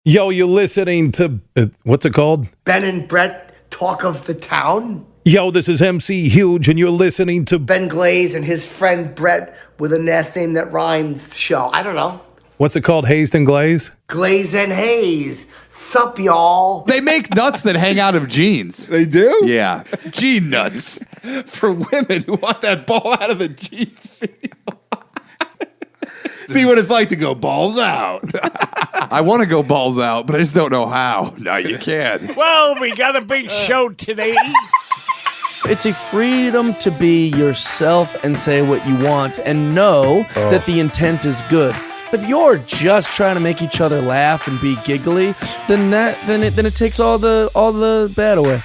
Yo, you're listening to, what's it called? Ben and Brett Talk of the Town. Yo, this is MC Huge, and you're listening to Ben Glaze and his friend Brett with a last name that rhymes show. I don't know. What's it called? Hazed and Glaze? Glaze and Haze. Sup, y'all? They make nuts that hang out of jeans. They do? Yeah. Gene nuts. For women who want that ball out of the jeans video. See what it's like to go balls out. I want to go balls out, but I just don't know how. No, you can. Well, we got a big show today. It's a freedom to be yourself and say what you want and know that the intent is good. If you're just trying to make each other laugh and be giggly, then it takes all the bad away.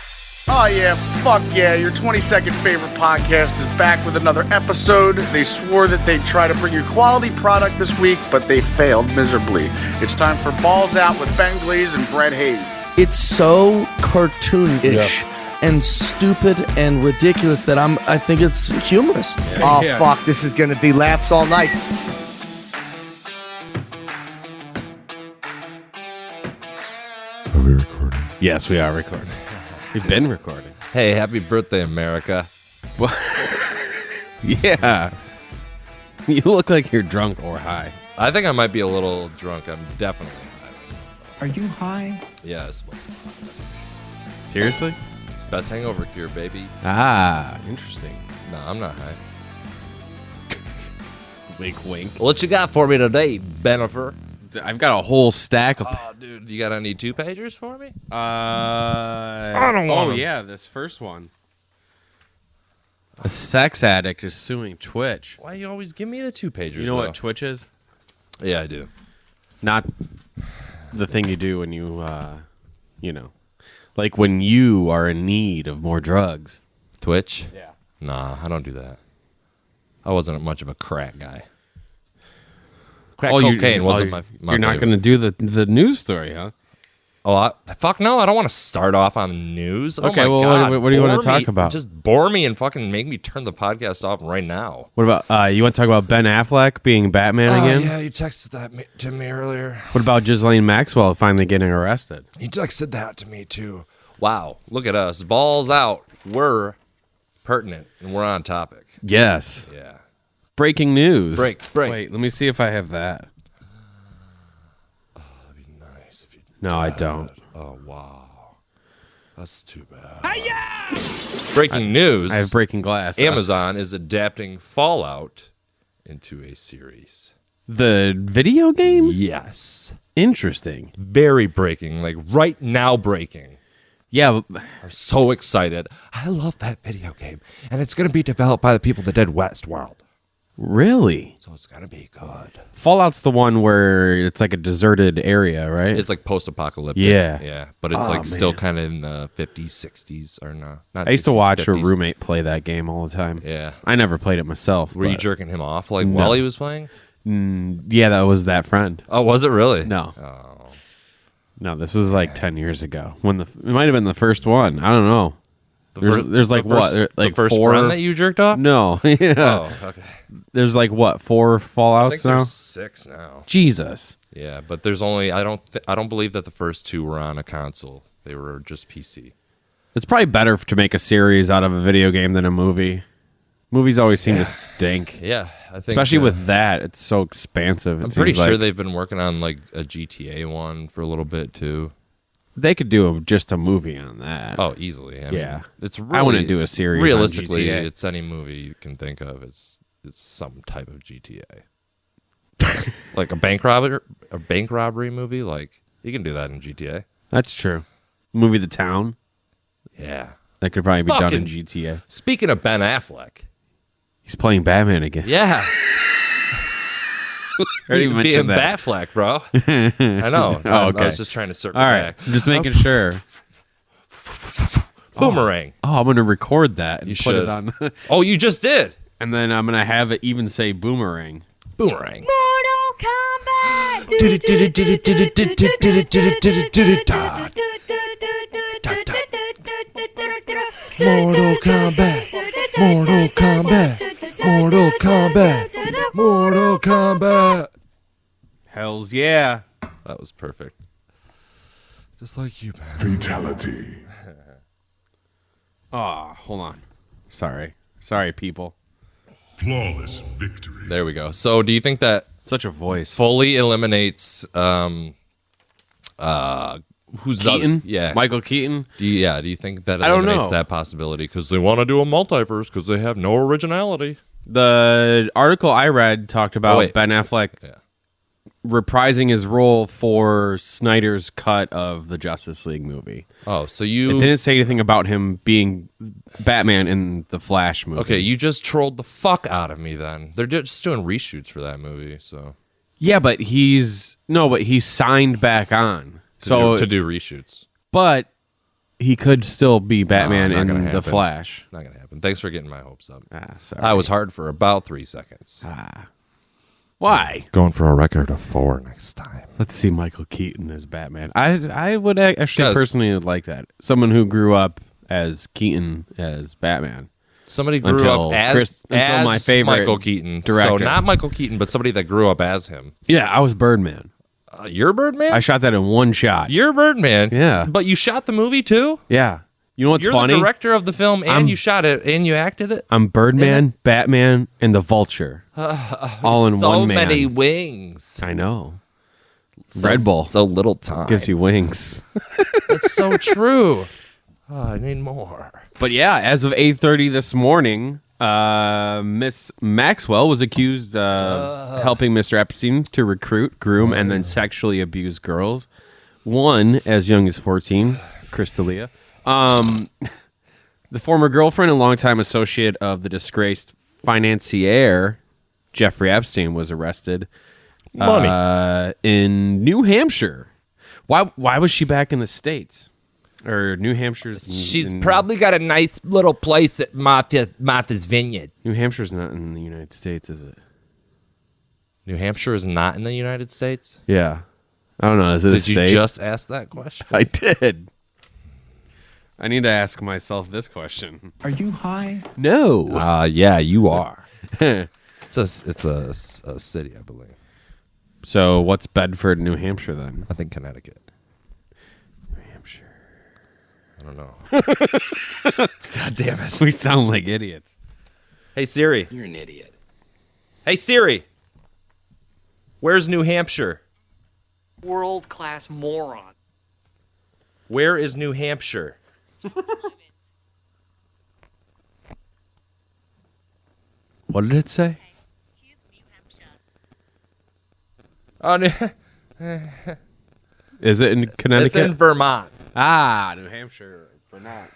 Oh yeah, fuck yeah. Your 22nd favorite podcast is back with another episode. They swore that they'd try to bring you quality product this week, but they failed miserably. It's time for Balls Out with Ben Glaze and Brett Hayes. It's so cartoonish and stupid and ridiculous that I think it's humorous. Fuck, this is gonna be laughs all night. Are we recording? Yes, we are recording. We've been recording. Hey, happy birthday, America. Yeah. You look like you're drunk or high. I think I might be a little drunk. I'm definitely high. Are you high? Yeah, it's supposed to be. Seriously? It's best hangover cure, baby. Ah, interesting. No, I'm not high. Wink, wink. What you got for me today, Benifer? I've got a whole stack of... Oh, dude, you got any two-pagers for me? I don't want 'em. Oh, yeah, this first one. A sex addict is suing Twitch. Why you always give me the two-pagers, You know what Twitch is? Yeah, I do. Not the thing you do when you, like when you are in need of more drugs. Twitch? Yeah. Nah, I don't do that. I wasn't much of a crack guy. Crack Oh, cocaine wasn't my You're not favorite. going to do the news story, huh? Oh, fuck no! I don't want to start off on the news. Okay, oh my well, God. what do you want to Bore talk about? Just bore me and fucking make me turn the podcast off right now. What about, you want to talk about Ben Affleck being Batman again? Yeah, you texted that to me earlier. What about Ghislaine Maxwell finally getting arrested? You texted that to me too. Wow, look at us, balls out. We're pertinent and we're on topic. Yes. Yeah. Breaking news. Break. Wait, let me see if I have that. That'd be nice if you. No, I don't. Oh wow, that's too bad. Breaking news. I have Breaking Glass. Amazon is adapting Fallout into a series. The video game? Yes. Interesting. Very breaking, like right now breaking. Yeah, but I'm so excited. I love that video game. And it's going to be developed by the people that did Westworld. really? So it's going to be good. Fallout's the one where it's like a deserted area, right? It's like post-apocalyptic. Yeah. Yeah. But it's Oh, like still man. kind of in the 50s, 60s, or no. Not I used to 60s, watch a 50s. roommate play that game all the time. Yeah. I never played it myself. Were you but- jerking him off like No. while he was playing? Yeah, that was that friend. Oh, was it really? No. Oh. No, this was like 10 years ago. It might have been the first one. I don't know. There's like the first, what? Like the first four friend that you jerked off? No. Yeah. Oh, okay. There's like what? 4 I Fallouts think now? there's 6 now. Jesus. Yeah, but there's only I don't believe that the first 2 were on a console. They were just PC. It's probably better to make a series out of a video game than a movie. Movies always seem to stink. Yeah, I think Especially with that, it's so expansive. I'm pretty sure they've been working on like a GTA one for a little bit too. they could do just a movie on that. Oh, easily. I mean, Yeah. it's really, I wouldn't do a series on Realistically, GTA. it's any movie you can think of. It's some type of GTA. Like a bank robbery movie. Like you can do that in GTA. That's true. Movie The Town. Yeah. That could probably be done in Fucking- GTA. Speaking of Ben Affleck. He's playing Batman again. Yeah. already Being mentioned that. Batfleck, bro. I know. Oh, okay. I was just trying to circle All right. back. I'm just making sure. Boomerang. Oh, I'm going to record that and You put should. it on. Oh, you just did. And then I'm going to have it even say Boomerang. Boomerang. Mortal Kombat. Mortal Kombat. Mortal Kombat. Mortal Kombat. Mortal Kombat. Hells yeah. That was perfect. Just like you, man. Fatality. Oh, hold on. Sorry, people. Flawless victory. There we go. So, do you think that Such a voice. fully eliminates who's Keaton? Yeah, Michael Keaton? Do you think that I don't eliminates know. that possibility because they want to do a multiverse because they have no originality? The article I read talked about Ben Affleck reprising his role for Snyder's cut of the Justice League movie. Oh, so It didn't say anything about him being Batman in the Flash movie. Okay, you just trolled the fuck out of me then. They're just doing reshoots for that movie, so. Yeah, but he's signed back on. To do reshoots. But he could still be Batman Not in gonna the happen. Flash. Not going to happen. Thanks for getting my hopes up. Sorry. I was hard for about 3 seconds. Why? Going for a record of 4 next time. Let's see Michael Keaton as Batman. I would actually 'Cause- personally like that. Someone who grew up as Keaton as Batman. Somebody grew up as my favorite Michael Keaton. director. So not Michael Keaton, but somebody that grew up as him. Yeah, I was Birdman. You're Birdman? I shot that in one shot. You're Birdman? Yeah. But you shot the movie too? Yeah. You know what's You're funny? the director of the film and you shot it and you acted it? I'm Birdman, Batman, and the Vulture. All in one man. So many wings. I know. Red Bull. So little time. Gives you wings. That's so true. Oh, I need more. But yeah, as of 8:30 this morning, Miss Maxwell was accused of helping Mr. Epstein to recruit, groom, and then sexually abuse girls. One as young as 14, Chris D'Elia. The former girlfriend and longtime associate of the disgraced financier Jeffrey Epstein was arrested in New Hampshire. Why was she back in the States? Or New Hampshire's... She's probably got a nice little place at Martha's Vineyard. New Hampshire's not in the United States, is it? New Hampshire is not in the United States? Yeah. I don't know. Is it a Did state? you just ask that question? I did. I need to ask myself this question. Are you high? No. Yeah, you are. It's a city, I believe. So what's Bedford, New Hampshire then? I think Connecticut. New Hampshire. I don't know. God damn it. We sound like idiots. Hey, Siri. You're an idiot. Hey, Siri. Where's New Hampshire? World-class moron. Where is New Hampshire? What did it say? Oh, Is it in Connecticut? it's in Vermont. Ah, New Hampshire. Vermont.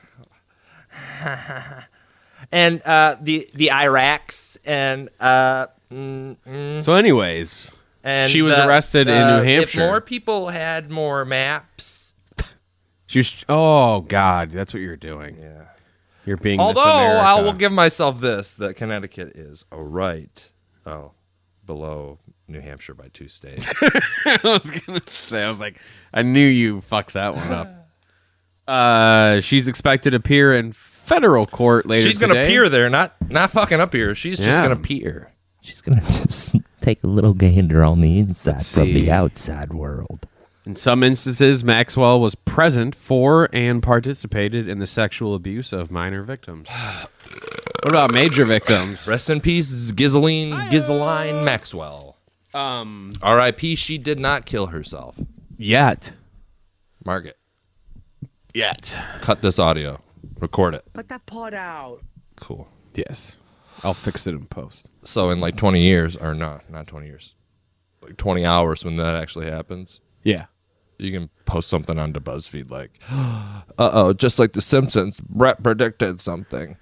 And the Iraqs and So anyways, and she was arrested in New Hampshire. If more people had more maps. She was, oh God, that's what you're doing. Yeah. You're being Although Miss America. I will give myself this: that Connecticut is below New Hampshire by 2 states. I was gonna say, I was like, I knew you fucked that one up. She's expected to appear in federal court later. She's gonna today. peer there, not fucking up here. She's just Yeah. gonna peer. She's gonna just take a little gander on the inside Let's from see. the outside world. In some instances, Maxwell was present for and participated in the sexual abuse of minor victims. What about major victims? Rest in peace, Ghislaine Maxwell. R.I.P. She did not kill herself. Yet. Margaret, Yet. cut this audio. Record it. Put that part out. Cool. Yes. I'll fix it in post. So in like 20 years, or not 20 years, like 20 hours when that actually happens, Yeah. you can post something onto BuzzFeed like, just like The Simpsons, Brett predicted something.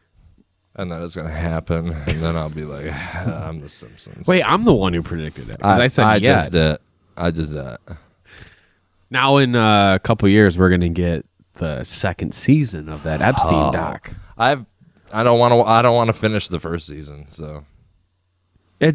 And then it's going to happen. And then I'll be like, I'm The Simpsons. Wait, I'm the one who predicted it. Because I said I yet. just did. I just did. Now in a couple years, we're going to get the second season of that Epstein doc. I don't want to finish the first season, so.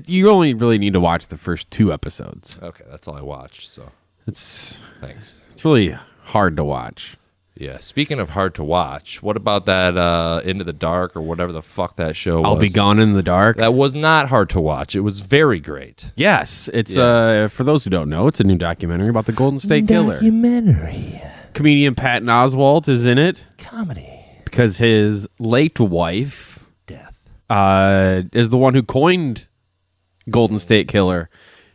You only really need to watch the first 2 episodes. Okay, that's all I watched, so. Thanks. It's really hard to watch. Yeah, speaking of hard to watch, what about that Into the Dark or whatever the fuck that show was? I'll Be Gone in the Dark. That was not hard to watch. It was very great. Yes, it's for those who don't know, it's a new documentary about the Golden State Killer. Documentary. Comedian Patton Oswalt is in it Comedy. because his late wife Death. is the one who coined Golden State Killer.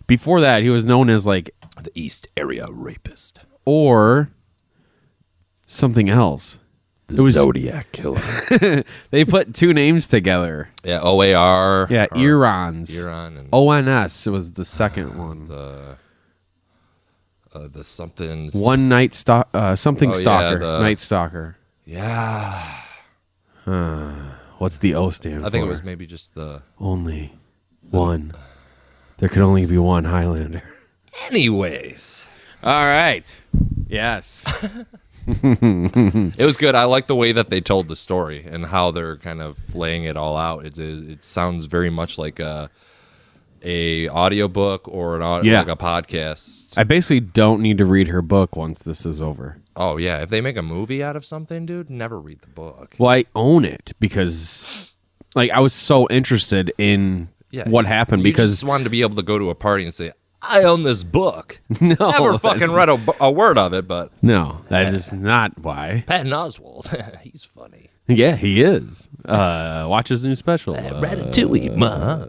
Before that, he was known as like The East Area Rapist. or something else. The Zodiac Killer. They put two names together. Yeah, OAR. Yeah, Erons. Eron and ONS was the second one. the something. One night something Oh, yeah, stalker. the- Night stalker. Yeah. What's the O stand for? I think it was maybe just the. Only one. There could only be one Highlander. Anyways. All right. Yes. It was good. I like the way that they told the story and how they're kind of laying it all out. It sounds very much like a audiobook or like a podcast. I basically don't need to read her book once this is over. Oh yeah, if they make a movie out of something, dude, never read the book. Well, I own it because like I was so interested in what happened you because just wanted to be able to go to a party and say, I own this book. No, never fucking that's- read a word of it, but no, that is not why. Patton Oswalt, he's funny. Yeah, he is. Watch his new special. Ratatouille, ma.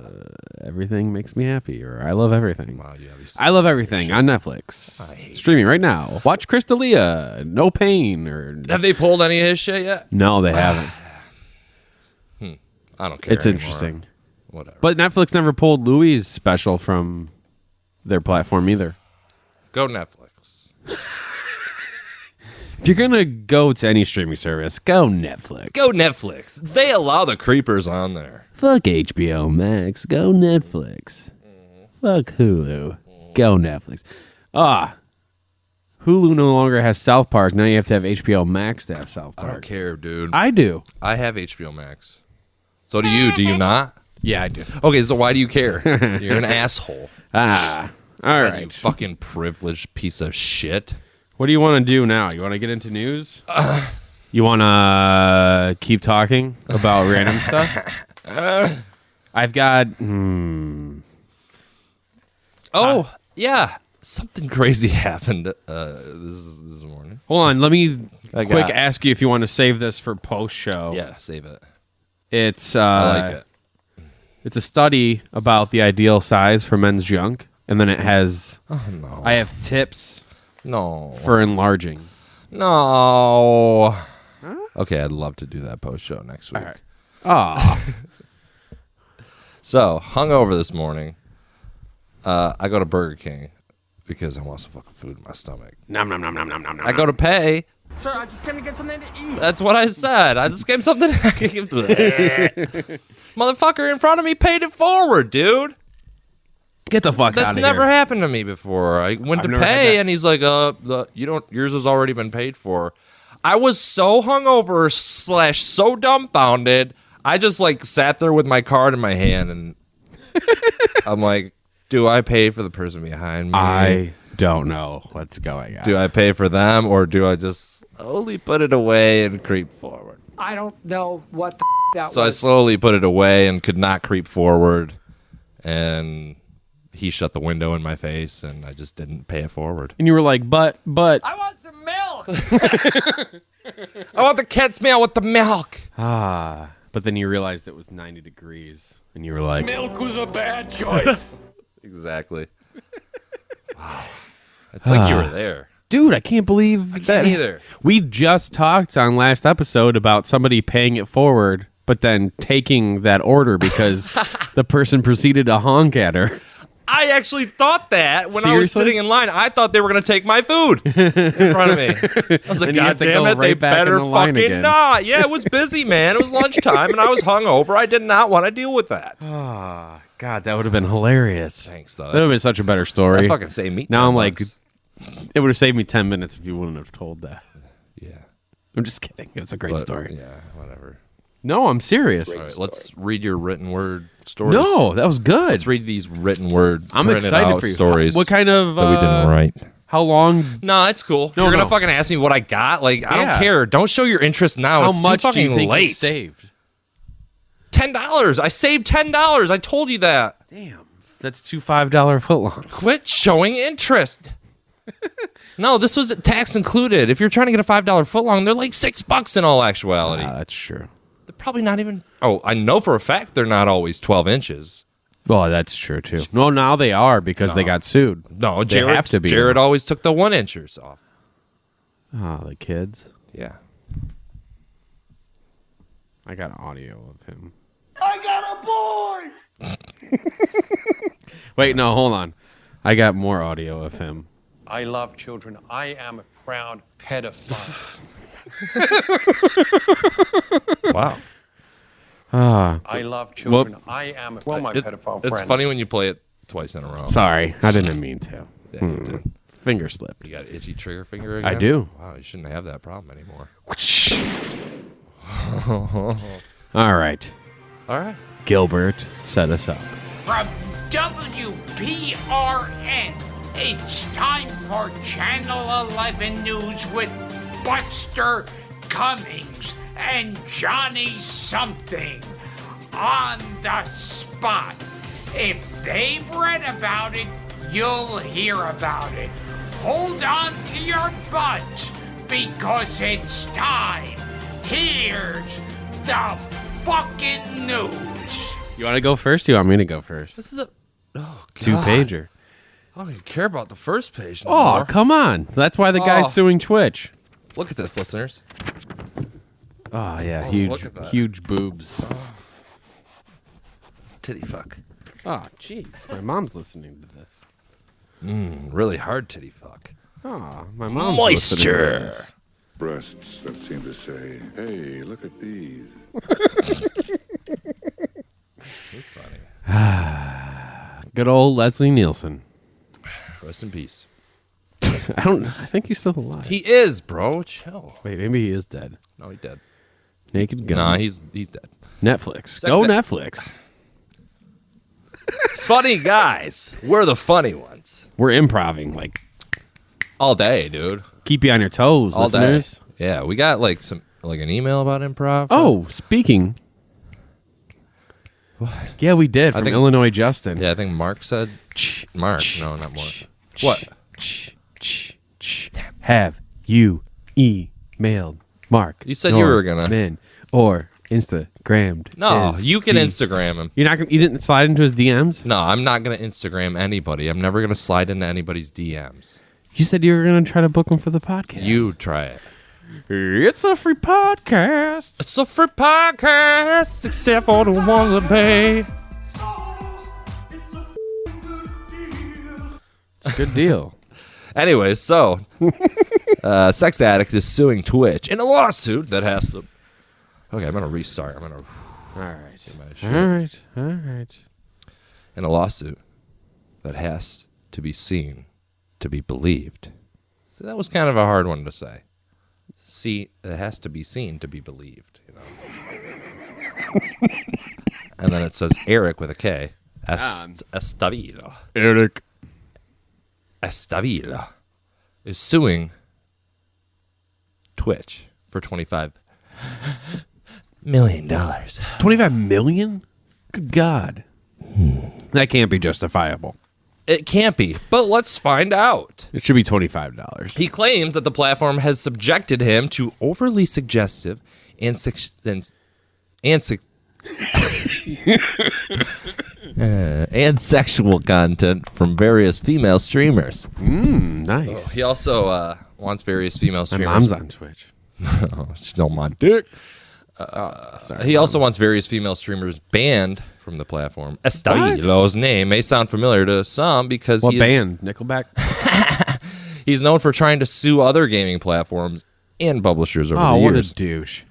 Everything makes me happy, or I love everything. Wow, yeah, I love everything on Netflix. Streaming right now. Watch Crystalia, No Pain, or Have they pulled any of his shit yet? no, they haven't. I don't care. It's anymore. interesting. Whatever. But Netflix never pulled Louis' special from their platform either. Go Netflix. If you're gonna go to any streaming service, go Netflix. Go Netflix. They allow the creepers on there. Fuck HBO Max. Go Netflix. Fuck Hulu. Go Netflix. Hulu no longer has South Park. Now you have to have HBO Max to have South I Park. don't care, dude. I do. I have HBO Max. So do you. Do you not? Yeah, I do. Okay, so why do you care? You're an asshole. All You right. fucking privileged piece of shit. What do you want to do now? You want to get into news? You want to keep talking about random stuff? I've got. Oh, yeah. Something crazy happened this morning. Hold on. Let me I quick got- ask you if you want to save this for post show. Yeah, save it. It's I like it. It's a study about the ideal size for men's junk, and then it has. Oh, no. I have tips No. for enlarging. No. Okay, I'd love to do that post show next week. All right. Ah, So, hungover this morning. I go to Burger King because I want some fucking food in my stomach. nom nom nom nom nom nom. I go to pay. Sir, I just came to get something to eat. That's what I said. I just gave him something. Motherfucker in front of me paid it forward, dude. Get the fuck out That's of never here. happened to me before. I went I've to never had pay that. and he's like, you don't, yours has already been paid for. I was so hungover / so dumbfounded. I just like sat there with my card in my hand and I'm like, do I pay for the person behind me? I don't know what's going on. Do I pay for them or do I just slowly put it away and creep forward? I don't know what the that So I was. slowly put it away and could not creep forward. And he shut the window in my face and I just didn't pay it forward. And you were like, but. I want some milk. I want the cat's meal with the milk. But then you realized it was 90 degrees, and you were like, Milk was a bad choice. Exactly. Wow. It's like you were there. dude, I can't believe that. either. We just talked on last episode about somebody paying it forward, but then taking that order because the person proceeded to honk at her. I actually thought that when I was Seriously? sitting in line. I thought they were going to take my food in front of me. I was like, And you God had to damn go it, they right back in better the line fucking again." not. Yeah, it was busy, man. It was lunchtime, and I was hungover. I did not want to deal with that. Oh, God, that would have been hilarious. Thanks, though. That would have been such a better story. That fucking saved me Now 10 I'm like, bucks. it would have saved me 10 minutes if you wouldn't have told that. Yeah. I'm just kidding. It was a great But, story. Yeah, whatever. No, I'm serious. All right, let's read your written word stories. No, that was good. Let's read these written word. I'm printed excited out for you. stories. What kind of that we didn't write? How long? No, it's cool. No, You're gonna no. fucking ask me what I got. Like I Yeah. don't care. Don't show your interest now. How It's much too do you fucking think you late. saved? $10. I saved $10. I told you that. Damn, that's two $5 footlongs. Quit showing interest. No, this was tax included. If you're trying to get a $5 footlong, they're like $6 in all actuality. That's true. They're probably not even. Oh, I know for a fact they're not always 12 inches. Well, that's true too. No, now they are because they got sued. No, They Jared, have to be. Jared always took the 1 inchers off. Oh, the kids. Yeah. I got audio of him. I got a boy! Wait, no, hold on. I got more audio of him. I love children. I am a proud pedophile. Wow. I love children. I am a my pedophile friend. It's funny when you play it twice in a row. Sorry, I didn't mean to. Yeah, you did. Finger slip. You got itchy trigger finger again? I do. Wow, you shouldn't have that problem anymore. All right. All right. Gilbert, set us up. From WPRN, it's time for Channel 11 News with Buster Cummings and Johnny Something on the spot. If they've read about it, you'll hear about it. Hold on to your butts because it's time. Here's the fucking news. You want to go first? You want me to go first? This is a God. 2-pager. I don't even care about the first page Oh, anymore. come on. That's why the guy's suing Twitch. Look at this, listeners. Oh, yeah. Oh, huge, look at that. huge boobs. Titty fuck. Oh, jeez. My mom's listening to this. Really hard titty fuck. Oh, my mom's listening to this. Breasts that seem to say, hey, look at these. Good old Leslie Nielsen. Rest in peace. I think he's still alive. He is, bro. Chill. Wait, maybe he is dead. No, he's dead. Naked Gun. Nah, he's dead. Netflix. Sex Go ed- Netflix. Funny guys. We're the funny ones. We're improving. Like, All day, dude. keep you on your toes, All listeners. day. Yeah, we got like an email about improv. Oh, speaking. Yeah, we did. From Illinois Justin. Yeah, I think Mark said. Mark. No, not Mark. What? Have you emailed Mark? You said you were gonna. Norman or Instagrammed. No, his you can D- Instagram him. You're not. You didn't slide into his DMs. No, I'm not gonna Instagram anybody. I'm never gonna slide into anybody's DMs. You said you were going to try to book him for the podcast. You try it. It's a free podcast. It's a free podcast, except for the ones that pay. It's a good deal. Anyway, so Sex Addict is suing Twitch in a lawsuit that has to. Okay, I'm gonna restart. All right. All right. In a lawsuit that has to be seen to be believed. So that was kind of a hard one to say. See, it has to be seen to be believed. You know. And then it says Eric with a K. Estabilo. Eric. Estabilo is suing Twitch for $25 million. $25 million? Good God. That can't be justifiable. It can't be, but let's find out. It should be $25. He claims that the platform has subjected him to overly suggestive and sexual content from various female streamers. Nice. He also wants various female My streamers. mom's on Twitch. Oh, she's on my dick. He also wants various female streamers banned from the platform. Estabilo's name may sound familiar to some because What band? Nickelback? he's known for trying to sue other gaming platforms and publishers over Oh, the what years. a douche.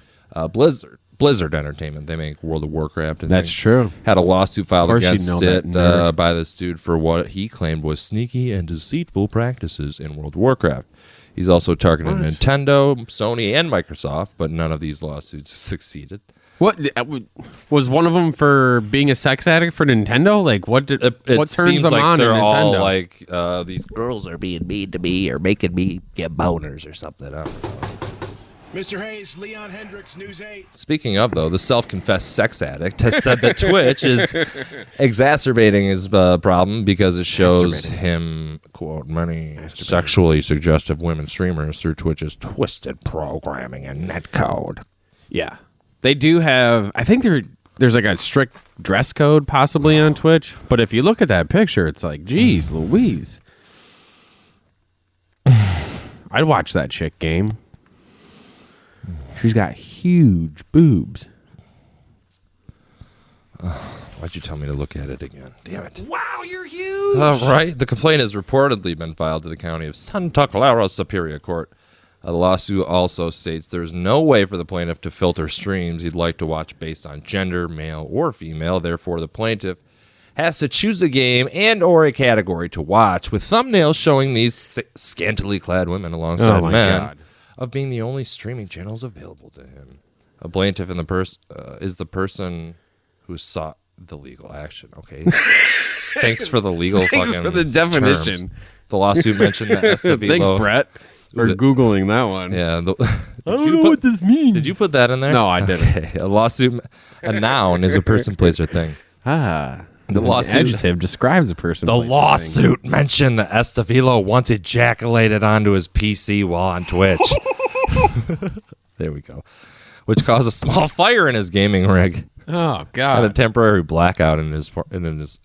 Blizzard Entertainment. They make World of Warcraft. And That's true. Had a lawsuit filed Of course you'd against know that it nerd. by this dude for what he claimed was sneaky and deceitful practices in World of Warcraft. He's also targeted What? Nintendo, Sony, and Microsoft, but none of these lawsuits succeeded. What was one of them for being a sex addict for Nintendo? Like what did It what turns seems them like on they're in all Nintendo? like these girls are being mean to me or making me get boners or something. I don't know. Mr. Hayes, Leon Hendricks, News 8. Speaking of, though, the self-confessed sex addict has said that Twitch is exacerbating his problem because it shows him, quote, many sexually suggestive women streamers through Twitch's twisted programming and netcode. Yeah. They do have, I think there's like a strict dress code possibly on Twitch, but if you look at that picture, it's like, geez, Louise. I'd watch that chick game. She's got huge boobs. Why'd you tell me to look at it again? Damn it. Wow, you're huge. All right. The complaint has reportedly been filed to the county of Santa Clara Superior Court. The lawsuit also states there's no way for the plaintiff to filter streams he'd like to watch based on gender, male or female. Therefore, the plaintiff has to choose a game and or a category to watch, with thumbnails showing these scantily clad women alongside men of being the only streaming channels available to him. A plaintiff in the is the person who sought the legal action. Okay. Thanks for the legal Thanks fucking for the definition. terms. The lawsuit mentioned that Estevilo. Thanks, Brett, for Googling that one. Yeah. I don't know what this means. Did you put that in there? No, I didn't. Okay. A noun is a person, place, or thing. The lawsuit adjective describes a person. The lawsuit mentioned that Estevilo once ejaculated onto his PC while on Twitch. There we go. Which caused a small fire in his gaming rig. Oh God! Had a temporary blackout in his apartment.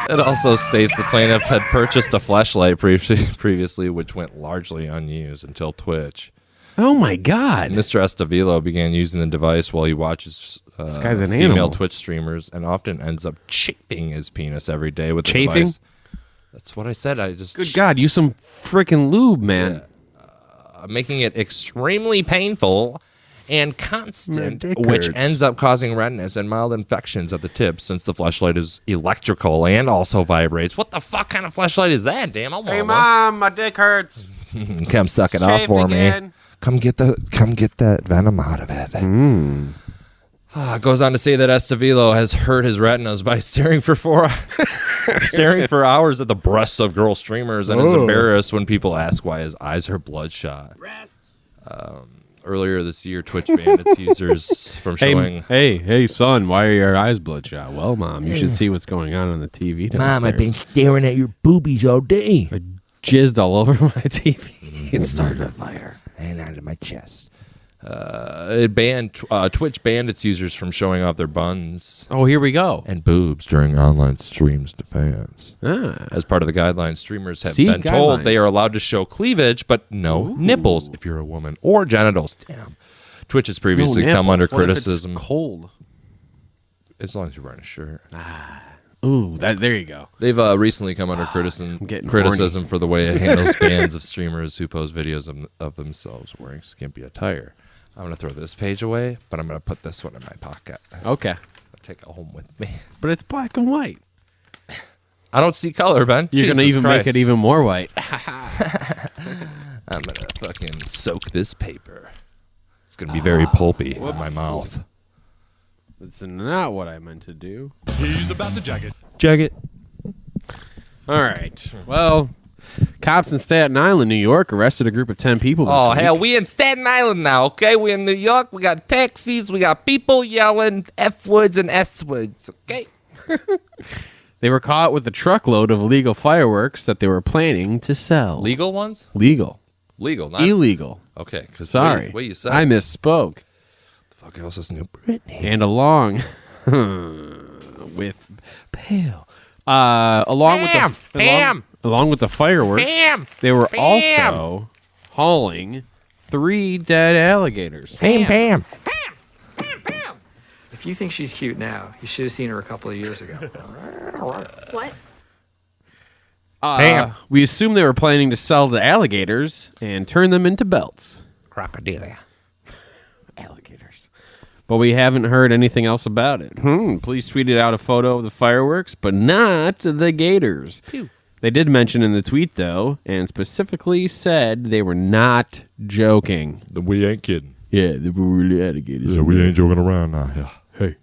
It also states the plaintiff had purchased a flashlight previously, which went largely unused until Twitch. Oh my God! Mr. Estevilo began using the device while he watches this guy's an female animal. Twitch streamers and often ends up chafing his penis every day with the Chafing? device. That's what I said. Good God, use some freaking lube, man. Making it extremely painful and constant, which ends up causing redness and mild infections at the tip since the flashlight is electrical and also vibrates. What the fuck kind of flashlight is that? Damn, I want Hey, one. Mom, my dick hurts. Come suck it off Shaved for again. me. Come get that venom out of it. It goes on to say that Estevilo has hurt his retinas by staring for hours at the breasts of girl streamers and is embarrassed when people ask why his eyes are bloodshot. Earlier this year, Twitch banned its users from showing. Hey, son, why are your eyes bloodshot? Well, Mom, you should see what's going on the TV downstairs. Mom, I've been staring at your boobies all day. I jizzed all over my TV and started a fire. And out of my chest. Twitch banned its users from showing off their buns. Oh, here we go. And boobs during online streams to fans. As part of the guidelines, streamers have been told they are allowed to show cleavage, but no nipples if you're a woman, or genitals. Damn. Twitch has previously come under criticism. What if it's cold? As long as you're wearing a shirt. Ooh, there you go. They've recently come under criticism for the way it handles bans of streamers who post videos of themselves wearing skimpy attire. I'm going to throw this page away, but I'm going to put this one in my pocket. Okay. I'll take it home with me. But it's black and white. I don't see color, Ben. You're going to even make it even more white. I'm going to fucking soak this paper. It's going to be very pulpy in my mouth. That's not what I meant to do. He's about to jag it. Jag it. All right. Well, cops in Staten Island, New York, arrested a group of 10 people this week. Hell, we in Staten Island now, okay? We in New York. We got taxis. We got people yelling F-words and S-words, okay? They were caught with a truckload of illegal fireworks that they were planning to sell. Legal ones? Legal. Legal, not illegal. Okay. Sorry. What you said? I misspoke. The fuck else is New Brittany? And along with pale. Along with the fireworks, they were also hauling 3 dead alligators. Pam. If you think she's cute now, you should have seen her a couple of years ago. What? We assume they were planning to sell the alligators and turn them into belts. Crocodile. Alligators. But we haven't heard anything else about it. Police tweeted out a photo of the fireworks, but not the gators. Pew. They did mention in the tweet, though, and specifically said they were not joking. We ain't kidding. Yeah, they were really alligators. Yeah, we ain't joking around now. Yeah. Hey.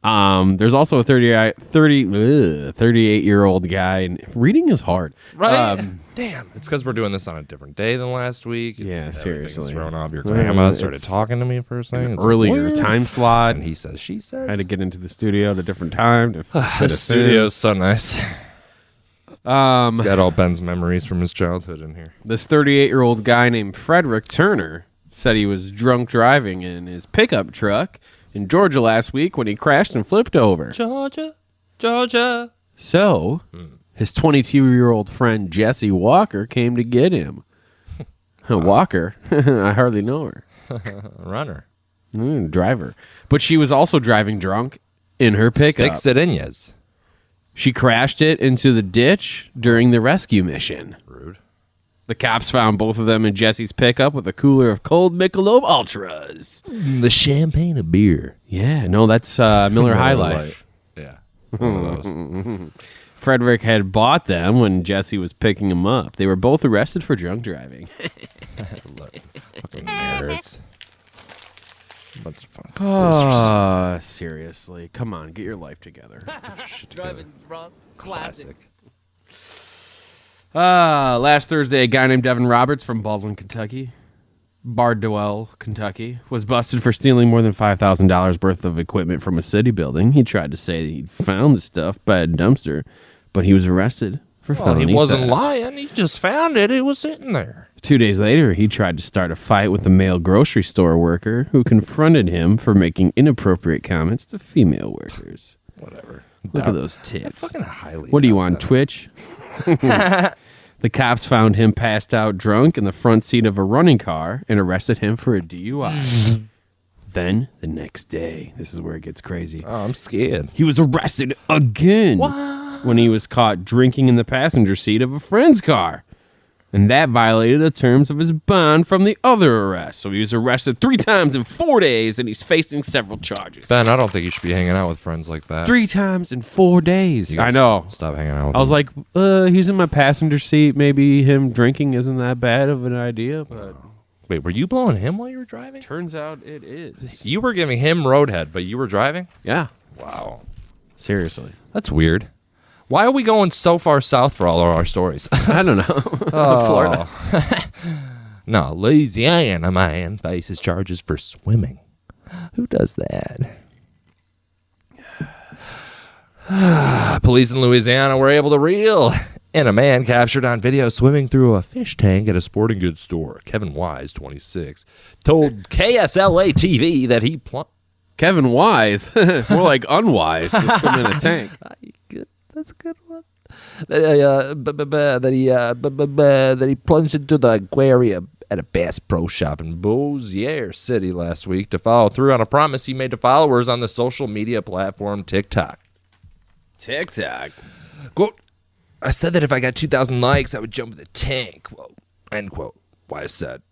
There's also a 38-year-old guy, and reading is hard. Right? Damn. It's because we're doing this on a different day than last week. Seriously. Thrown off. Your grandma started talking to me for a second. Earlier time slot. And he says, she says. I had to get into the studio at a different time. The studio's so nice. It's got all Ben's memories from his childhood in here. This 38-year-old guy named Frederick Turner said he was drunk driving in his pickup truck in Georgia last week when he crashed and flipped over. Georgia. So, his 22-year-old friend Jessie Walker came to get him. Walker? I hardly know her. Runner. Driver. But she was also driving drunk in her pickup. Sticks it in, yes. She crashed it into the ditch during the rescue mission. Rude. The cops found both of them in Jesse's pickup with a cooler of cold Michelob Ultras. The champagne of beer. Yeah, no, that's Miller High Life. Yeah. One of those. Frederick had bought them when Jesse was picking him up. They were both arrested for drunk driving. Fucking nerds. Seriously. Come on, get your life together. Driving drunk. Classic. Last Thursday, a guy named Devin Roberts from Bardwell, Kentucky, was busted for stealing more than $5,000 worth of equipment from a city building. He tried to say he'd found the stuff by a dumpster, but he was arrested for felony he wasn't theft. lying. He just found it. It was sitting there. 2 days later, he tried to start a fight with a male grocery store worker who confronted him for making inappropriate comments to female workers. Whatever. Look at those tits. Fucking highly. What are you on, Twitch? The cops found him passed out drunk in the front seat of a running car and arrested him for a DUI. Then, the next day, this is where it gets crazy. Oh, I'm scared. He was arrested again when he was caught drinking in the passenger seat of a friend's car. And that violated the terms of his bond from the other arrest. So he was arrested 3 times in 4 days, and he's facing several charges. Ben, I don't think you should be hanging out with friends like that. 3 times in 4 days. I know. Stop hanging out with I was him. like, he's in my passenger seat. Maybe him drinking isn't that bad of an idea. But Wait, were you blowing him while you were driving? Turns out it is. You were giving him roadhead, but you were driving? Yeah. Wow. Seriously. That's weird. Why are we going so far south for all of our stories? I don't know. Florida. No, Louisiana man faces charges for swimming. Who does that? Police in Louisiana were able to reel in a man captured on video swimming through a fish tank at a sporting goods store. Kevin Wise, 26, told KSLA TV that he Kevin Wise? More like unwise to swim in a tank. That's a good one. That he plunged into the aquarium at a Bass Pro Shop in Bossier City last week to follow through on a promise he made to followers on the social media platform TikTok. TikTok. Quote, I said that if I got 2,000 likes, I would jump in the tank. Quote, end quote. Wise said,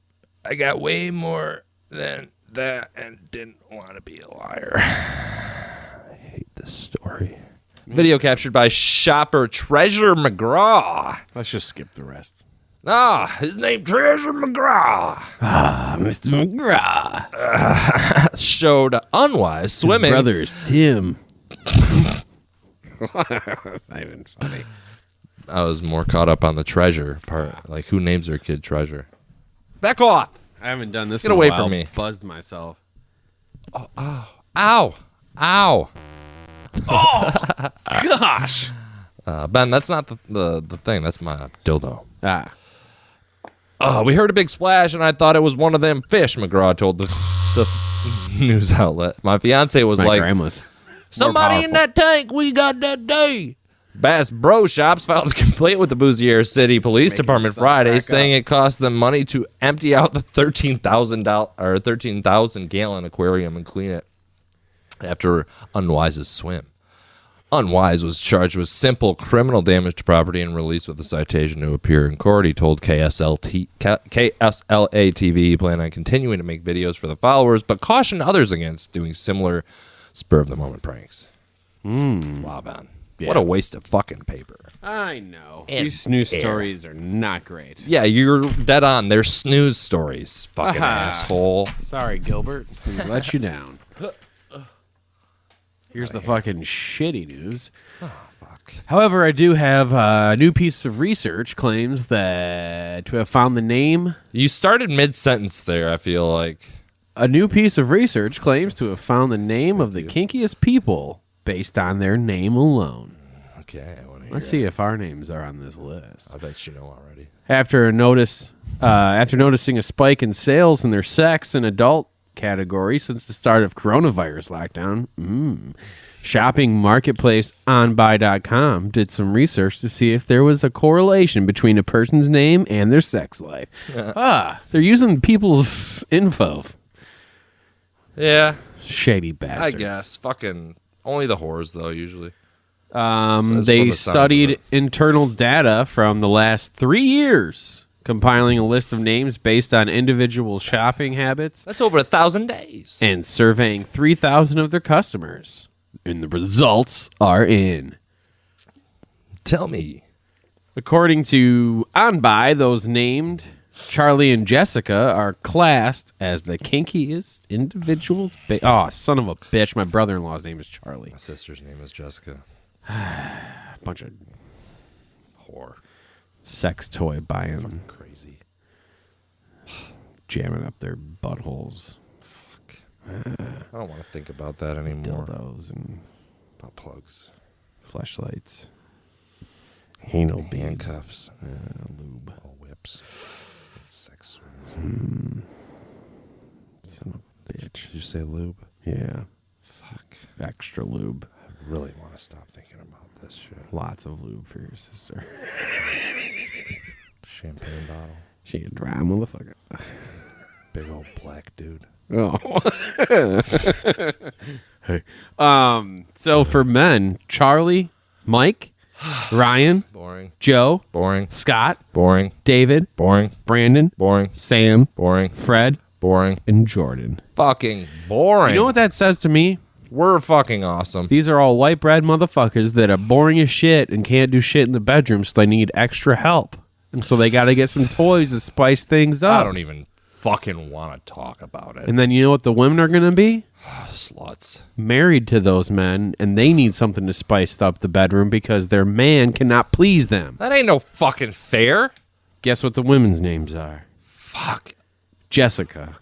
I got way more than that and didn't want to be a liar. I hate this story. Video captured by shopper Treasure McGraw. Let's just skip the rest. His name Treasure McGraw. Mr. McGraw. Showed unwise swimming. His brother is Tim. That's not even funny. I was more caught up on the treasure part. Like, who names their kid Treasure? Back off. I haven't done this Get in away a while. from me. Buzzed myself. Ow. Ow. Oh, gosh. Ben, that's not the thing. That's my dildo. Ah. We heard a big splash, and I thought it was one of them fish, McGraw told the news outlet. My fiance was My like, grandma's. somebody in that tank we got that day. Bass Bro Shops filed a complaint with the Bossier City Police Department Friday, saying it cost them money to empty out the 13,000 gallon aquarium and clean it after Unwise's swim. Unwise was charged with simple criminal damage to property and released with a citation to appear in court. He told KSLA TV he planned on continuing to make videos for the followers, but cautioned others against doing similar spur-of-the-moment pranks. Wow, man. Yeah. What a waste of fucking paper. I know. And These news air. stories are not great. Yeah, you're dead on. They're snooze stories, fucking asshole. Sorry, Gilbert. We let you down. Here's the fucking shitty news. Oh, fuck. However, I do have a new piece of research claims that to have found the name. You started mid-sentence there, I feel like. A new piece of research claims to have found the name of the kinkiest people based on their name alone. Okay, I want to hear Let's see if our names are on this list. I bet you know already. After noticing a spike in sales in their sex and adult category since the start of coronavirus lockdown, shopping marketplace onbuy.com did some research to see if there was a correlation between a person's name and their sex life. They're using people's info. Yeah. Shady bastards. I guess. Fucking only the whores, though, usually. They studied internal data from the last 3 years, compiling a list of names based on individual shopping habits. That's over 1,000 days. And surveying 3,000 of their customers. And the results are in. Tell me. According to OnBuy, those named Charlie and Jessica are classed as the kinkiest individuals. Oh, son of a bitch. My brother-in-law's name is Charlie. My sister's name is Jessica. Bunch of whore. Sex toy buying. Fucking crazy. Jamming up their buttholes. Fuck. I don't want to think about that anymore. Dildos and butt plugs. Fleshlights. Anal beads. Handcuffs. Lube. Oh, whips. Sex swings. Son of a bitch. Did you say lube? Yeah. Fuck. Extra lube. I really want to stop thinking about this shit. Lots of lube for your sister. Champagne bottle. She a dry motherfucker. Big old black dude. Oh. Hey. So for men, Charlie, Mike, Ryan, boring. Joe, boring. Scott, boring. David, boring. Brandon, boring. Sam, boring. Fred, boring. and Jordan. Fucking boring. You know what that says to me? We're fucking awesome. These are all white bread motherfuckers that are boring as shit and can't do shit in the bedroom, so they need extra help. And so they got to get some toys to spice things up. I don't even fucking want to talk about it. And then you know what the women are going to be? Sluts. Married to those men, and they need something to spice up the bedroom because their man cannot please them. That ain't no fucking fair. Guess what the women's names are? Fuck. Jessica.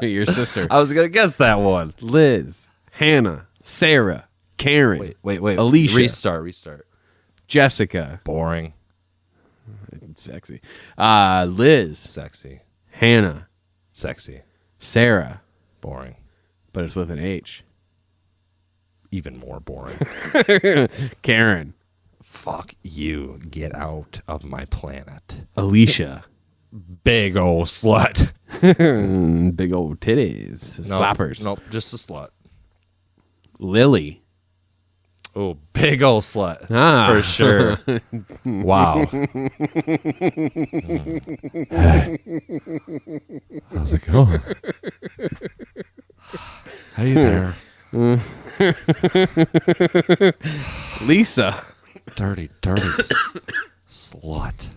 Your sister. I was going to guess that one. Liz. Hannah. Sarah. Karen. Wait. Alicia. Restart. Jessica. Boring. Sexy. Liz. Sexy. Hannah. Sexy. Sarah. Boring. But it's with an H. Even more boring. Karen. Fuck you. Get out of my planet. Alicia. Big old slut. Big old titties. Slappers. Nope, just a slut. Lily. Oh, big old slut. For sure. Wow. How's it going? Hey there. Lisa. Dirty slut.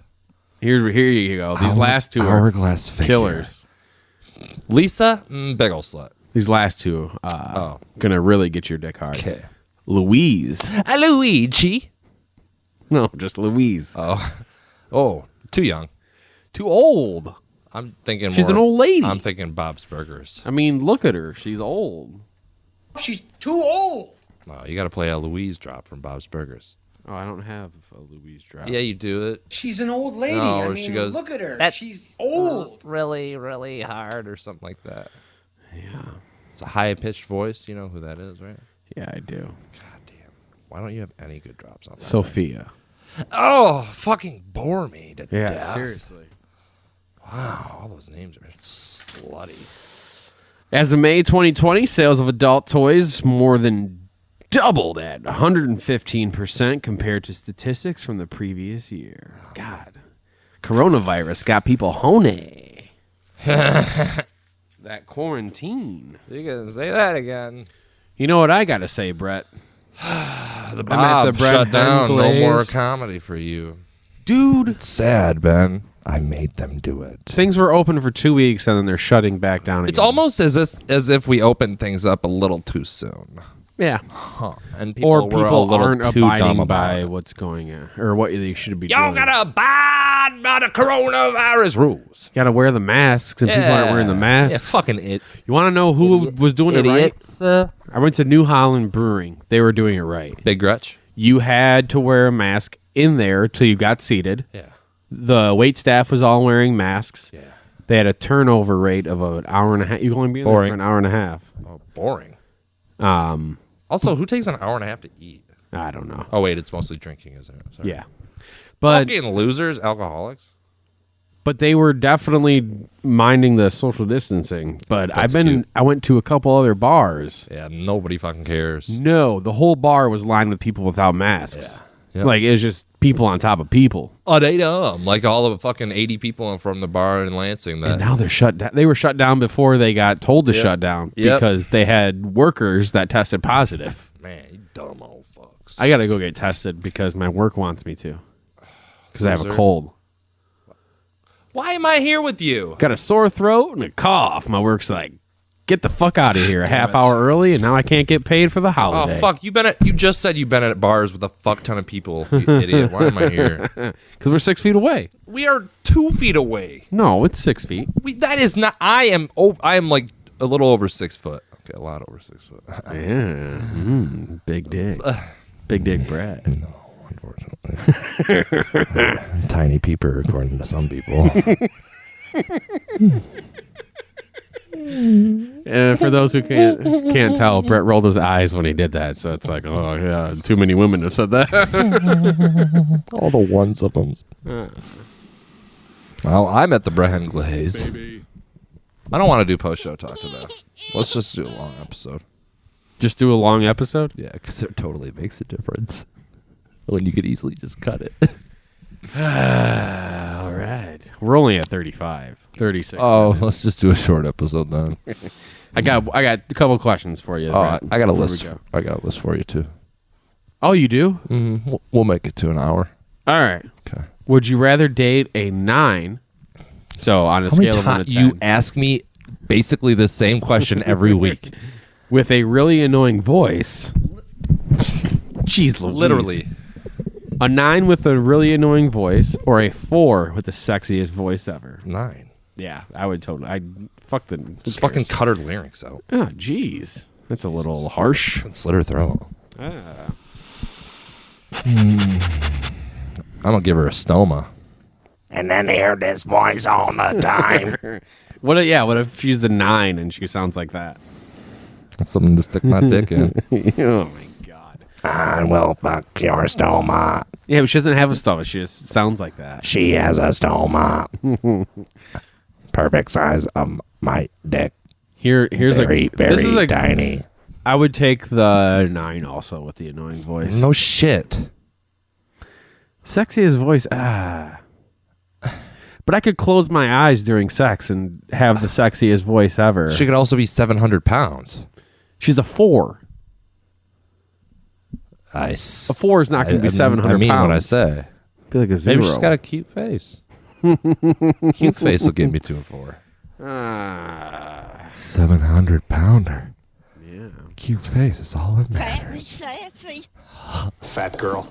Here you go. These last two are hourglass figure. Killers. Lisa, big ol' slut. These last two gonna really get your dick hard. Okay. Louise. Luigi. No, just Louise. Oh, too young. Too old. I'm thinking She's more, an old lady. I'm thinking Bob's Burgers. I mean, look at her. She's old. She's too old. Oh, you got to play a Louise drop from Bob's Burgers. Oh, I don't have a Louise drop. Yeah, you do it. She's an old lady. No, I or mean, she goes, look at her. "That's She's old. Really, really hard," or something like that. Yeah. It's a high-pitched voice. You know who that is, right? Yeah, I do. God damn. Why don't you have any good drops on that? Sophia. Oh, fucking bore me to death. Seriously. Wow, all those names are slutty. As of May 2020, sales of adult toys more than doubled at 115% compared to statistics from the previous year. God. Coronavirus got people horny. That quarantine. You can say that again. You know what I got to say, Brett? The Bob shut down. No Glaze. more comedy for you. Dude. It's sad, Ben. I made them do it. Things were open for 2 weeks and then they're shutting back down. It's again. almost as if we opened things up a little too soon. Yeah. Huh. And Or were a people little aren't too dumb abiding about by it. what's going on or what they should be Y'all doing. gotta abide by the coronavirus rules. Gotta wear the masks and people aren't wearing the masks. Yeah, fucking it. You want to know who was doing Idiots. it right? I went to New Holland Brewing. They were doing it right. Big Gretch. You had to wear a mask in there till you got seated. Yeah. The wait staff was all wearing masks. Yeah. They had a turnover rate of an hour and a half. You can only be in there Boring. for an hour and a half. Oh, boring. Um, Also, who takes an hour and a half to eat? I don't know. Oh wait, it's mostly drinking, isn't it? Sorry. Yeah, but fucking losers, alcoholics. But they were definitely minding the social distancing. But That's I went to a couple other bars. Yeah, nobody fucking cares. No, the whole bar was lined with people without masks. Yeah. Yep. Like it was just people on top of people. Oh, they dumb. Like all of the fucking 80 people from the bar in Lansing. That And now they're shut down. They were shut down before they got told to Yep. shut down Yep. because they had workers that tested positive. Man, you dumb old fucks. I got to go get tested because my work wants me to. Because I have a Loser. cold. Why am I here with you? Got a sore throat and a cough. My work's like, get the fuck out of here a half hour early, and now I can't get paid for the Oh holiday. fuck! You just said you've been at bars with a fuck ton of people. You idiot! Why am I here? Because we're 6 feet away. We are 2 feet away. No, it's 6 feet. That is not. I am like a little over 6 foot. Okay, a lot over 6 foot. Yeah. Big dick. Big dick Brad. No, unfortunately. Tiny peeper, according to some people. For those who can't tell, Brett rolled his eyes when he did that, so it's like, oh yeah, too many women have said that. All the ones of them. Well, I'm at the Brand Glaze. Baby. I don't want to do post-show talk today. Let's just do a long episode. Just do a long episode? Yeah, because it totally makes a difference. When you could easily just cut it. All right. We're only at 36 Oh, minutes. let's just do a short episode then. I got a couple questions for you. Oh, Brett, I got a before we list. go. I got a list for you too. Oh, you do? Mm-hmm. We'll make it to an hour. All right. Okay. Would you rather date a 9? So on a scale of 1 to 10. You ask me basically the same question every week. With a really annoying voice. Jeez Louise. Literally. A 9 with a really annoying voice or a 4 with the sexiest voice ever? 9. Yeah, I would totally. Fuck the. Just fucking cut her lyrics out. Oh, jeez. That's a little harsh. And slit her throat. Ah. I'm gonna give her a stoma. And then hear this voice all the time. What if she's a 9 and she sounds like that? That's something to stick my dick in. Oh my god. I will fuck your stoma. Yeah, but she doesn't have a stoma. She just sounds like that. She has a stoma. Perfect size of my dick. Here's very, a very this is a tiny. I would take the 9 also with the annoying voice. No shit. Sexiest voice. But I could close my eyes during sex and have the sexiest voice ever. She could also be 700 pounds. She's a 4. A 4 is not going to be 700 I mean pounds. what I say. Be like a 0. Maybe she's got a cute face. Cute face will get me 2 and 4. 700 pounder. Yeah. Cute face is all that matters. Sassy. Fat girl.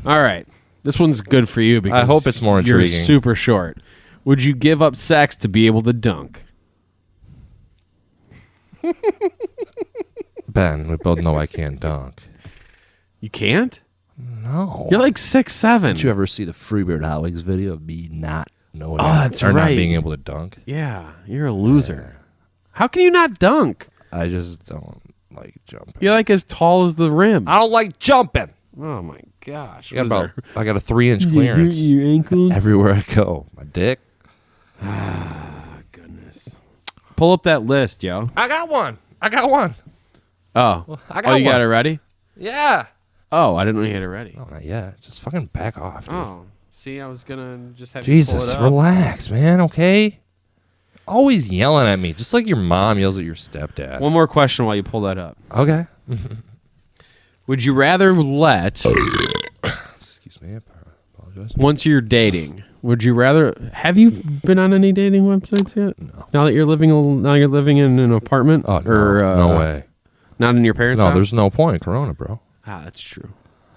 All right. This one's good for you because I hope it's more intriguing. You're super short. Would you give up sex to be able to dunk? Ben, we both know I can't dunk. You can't? No. You're like 6'7". Did you ever see the Freebird Alex video of me not knowing that's or not right. being able to dunk? Yeah, you're a loser. How can you not dunk? I just don't like jumping. You're like as tall as the rim. I don't like jumping. Oh my gosh. I got a 3-inch clearance Your ankles? everywhere I go. My dick. Goodness. Pull up that list, yo. I got one. Oh. I got you one. got it ready? Yeah. Oh, I didn't know you had it ready. Oh, not yet. Just fucking back off, dude. Oh. See, I was going to just have you pull Jesus, it up. relax, man, okay? Always yelling at me, just like your mom yells at your stepdad. One more question while you pull that up. Okay. Would you rather let, Excuse me, I apologize. once you're dating, Would you rather? Have you been on any dating websites yet? No. Now that you're living in an apartment, no, no way. Not in your parents' house? No, there's no point. Corona, bro. Ah, that's true.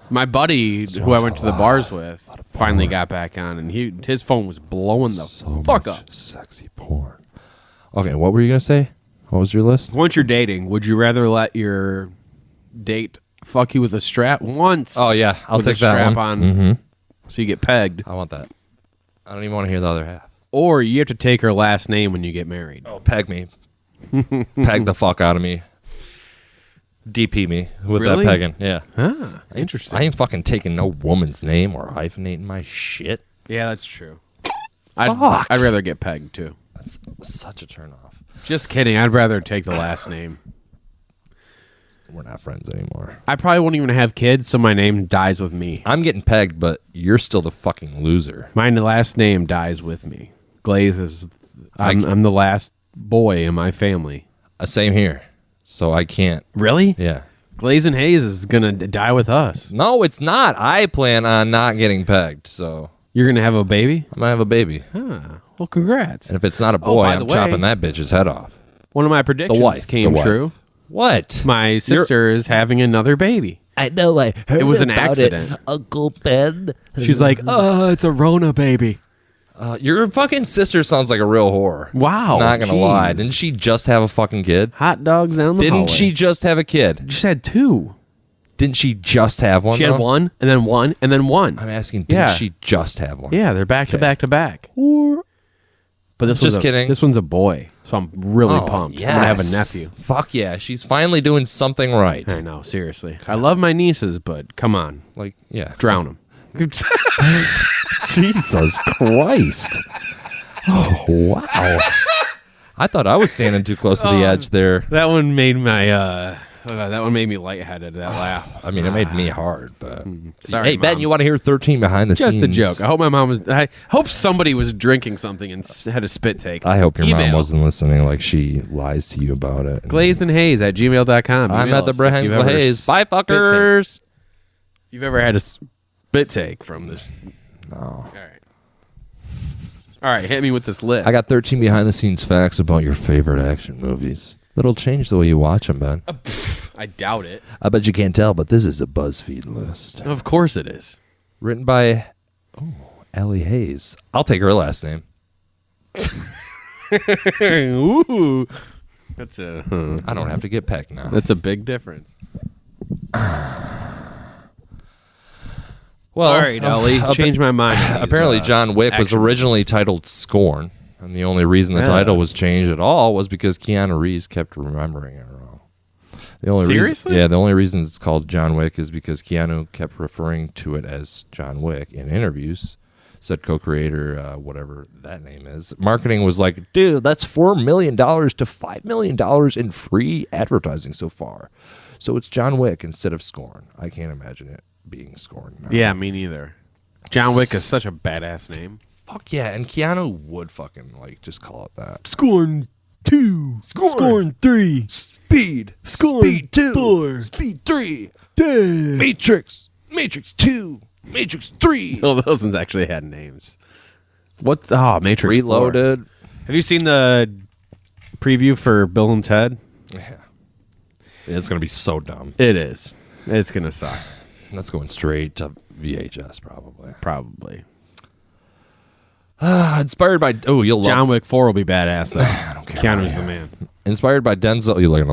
My buddy, who I went to the bars with, finally got back on, and his phone was blowing the fuck up. Sexy porn. Okay, what were you gonna say? What was your list? Once you're dating, would you rather let your date fuck you with a strap once? Oh yeah, I'll with take a that strap one. on, so you get pegged. I want that. I don't even want to hear the other half. Or you have to take her last name when you get married. Oh, peg me. Peg the fuck out of me. DP me with Really? that pegging. Yeah. Ah, interesting. I ain't fucking taking no woman's name or hyphenating my shit. Yeah, that's true. I'd rather get pegged too. That's such a turn off. Just kidding. I'd rather take the last name. We're not friends anymore. I probably won't even have kids, so my name dies with me. I'm getting pegged, but you're still the fucking loser. My last name dies with me. Glaze is. I'm the last boy in my family. Same here. So I can't. Really? Yeah. Glaze and Hayes is gonna die with us. No, it's not. I plan on not getting pegged. So you're gonna have a baby? I'm gonna have a baby. Ah, well, congrats. And if it's not a boy, by I'm the way, chopping that bitch's head off. One of my predictions came true. What? My sister is having another baby. I know. I heard It was an about accident. it, Uncle Ben. She's like, it's a Rona baby. Your fucking sister sounds like a real whore. Wow. Not gonna jeez. lie. Didn't she just have a fucking kid? Hot dogs down the hallway. Didn't she just have a kid? She had two. Didn't she just have one? She had one, and then one, and then one. I'm asking, didn't she just have one? Yeah, they're back to back to back. But this Just one's kidding. This one's a boy, so I'm really pumped. I'm gonna have a nephew. Fuck yeah, she's finally doing something right. I know, seriously. I love my nieces, but come on, Like, yeah. drown them. Jesus Christ. Oh, wow. I thought I was standing too close to the edge there. That one made my me lightheaded. That laugh. I mean, it made me hard, but Sorry, hey, Ben, Mom. you want to hear 13 behind the scenes? Just a joke. I hope my mom was. I hope somebody was drinking something and had a spit take. I hope your mom Email. wasn't listening, like she lies to you about it. glazeandhaze@gmail.com. I'm Email at the us if Brand you've ever Glaze. Bye, spit fuckers. takes. If you've ever had a spit take from this. No. All right, hit me with this list. I got 13 behind the scenes facts about your favorite action movies. That'll change the way you watch them, Ben. I doubt it. I bet you can't tell, but this is a BuzzFeed list. Of course it is. Written by Allie Hayes. I'll take her last name. Ooh. That's a. I don't have to get pegged now. That's a big difference. Well, all right, Ellie, change my mind. on these, Apparently, John Wick was action originally titled Scorn, and the only reason the title was changed at all was because Keanu Reeves kept remembering it wrong. The only Seriously? Reason, the only reason it's called John Wick is because Keanu kept referring to it as John Wick in interviews. Said co-creator, whatever that name is. Marketing was like, dude, that's $4 million to $5 million in free advertising so far. So it's John Wick instead of Scorn. I can't imagine it being Scorn. No. Yeah, me neither. John Wick is such a badass name. Fuck yeah, and Keanu would fucking like just call it that. Scorn 2. Scorn 3. Speed. Scorn Speed 2. 4. Speed 3. Matrix. Matrix 2. Matrix 3. Oh, those ones actually had names. What's Matrix Reloaded. 4. Have you seen the preview for Bill and Ted? Yeah. It's going to be so dumb. It is. It's going to suck. That's going straight to VHS, probably. Probably. Inspired by you'll love John Wick 4 will be badass though. I don't care. Keanu's the man. Inspired by Denzel, you're gonna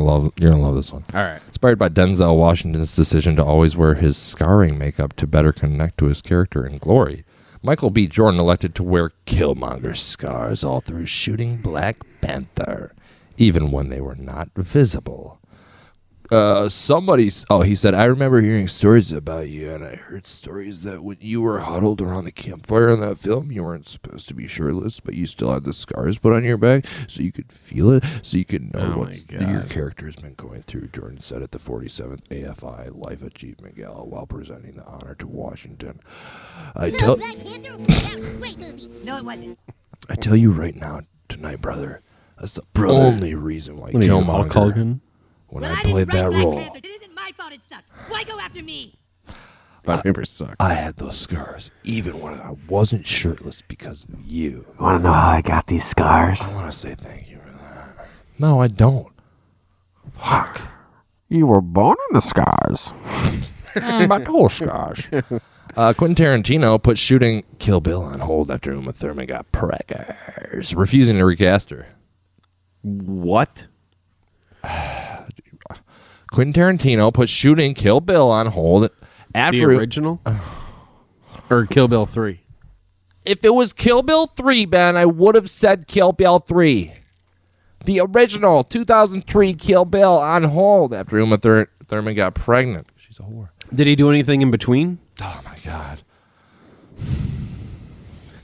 love this one. All right. Inspired by Denzel Washington's decision to always wear his scarring makeup to better connect to his character in Glory, Michael B. Jordan elected to wear Killmonger scars all through shooting Black Panther, even when they were not visible. He said, I remember hearing stories about you, and I heard stories that when you were huddled around the campfire in that film, you weren't supposed to be shirtless, but you still had the scars put on your back, so you could feel it, so you could know what your character has been going through, Jordan said at the 47th AFI Life Achievement Gala while presenting the honor to Washington. Black Panther? That was a great movie. No, it wasn't. I tell you right now, tonight, brother, that's the only reason why Killmonger... When I played that role, Panther, it isn't my fault it stuck. Why go after me? Butter paper sucks. I had those scars even when I wasn't shirtless because of you. Want to know how I got these scars? I want to say thank you for that. No, I don't. Fuck. You were born in the scars. My whole scars. Quentin Tarantino put shooting Kill Bill on hold after Uma Thurman got preggers, refusing to recast her. What? Quentin Tarantino put shooting Kill Bill on hold after The original? Or Kill Bill 3? If it was Kill Bill 3, Ben, I would have said Kill Bill 3. The original 2003 Kill Bill on hold after Uma Thurman got pregnant. She's a whore. Did he do anything in between? Oh, my God.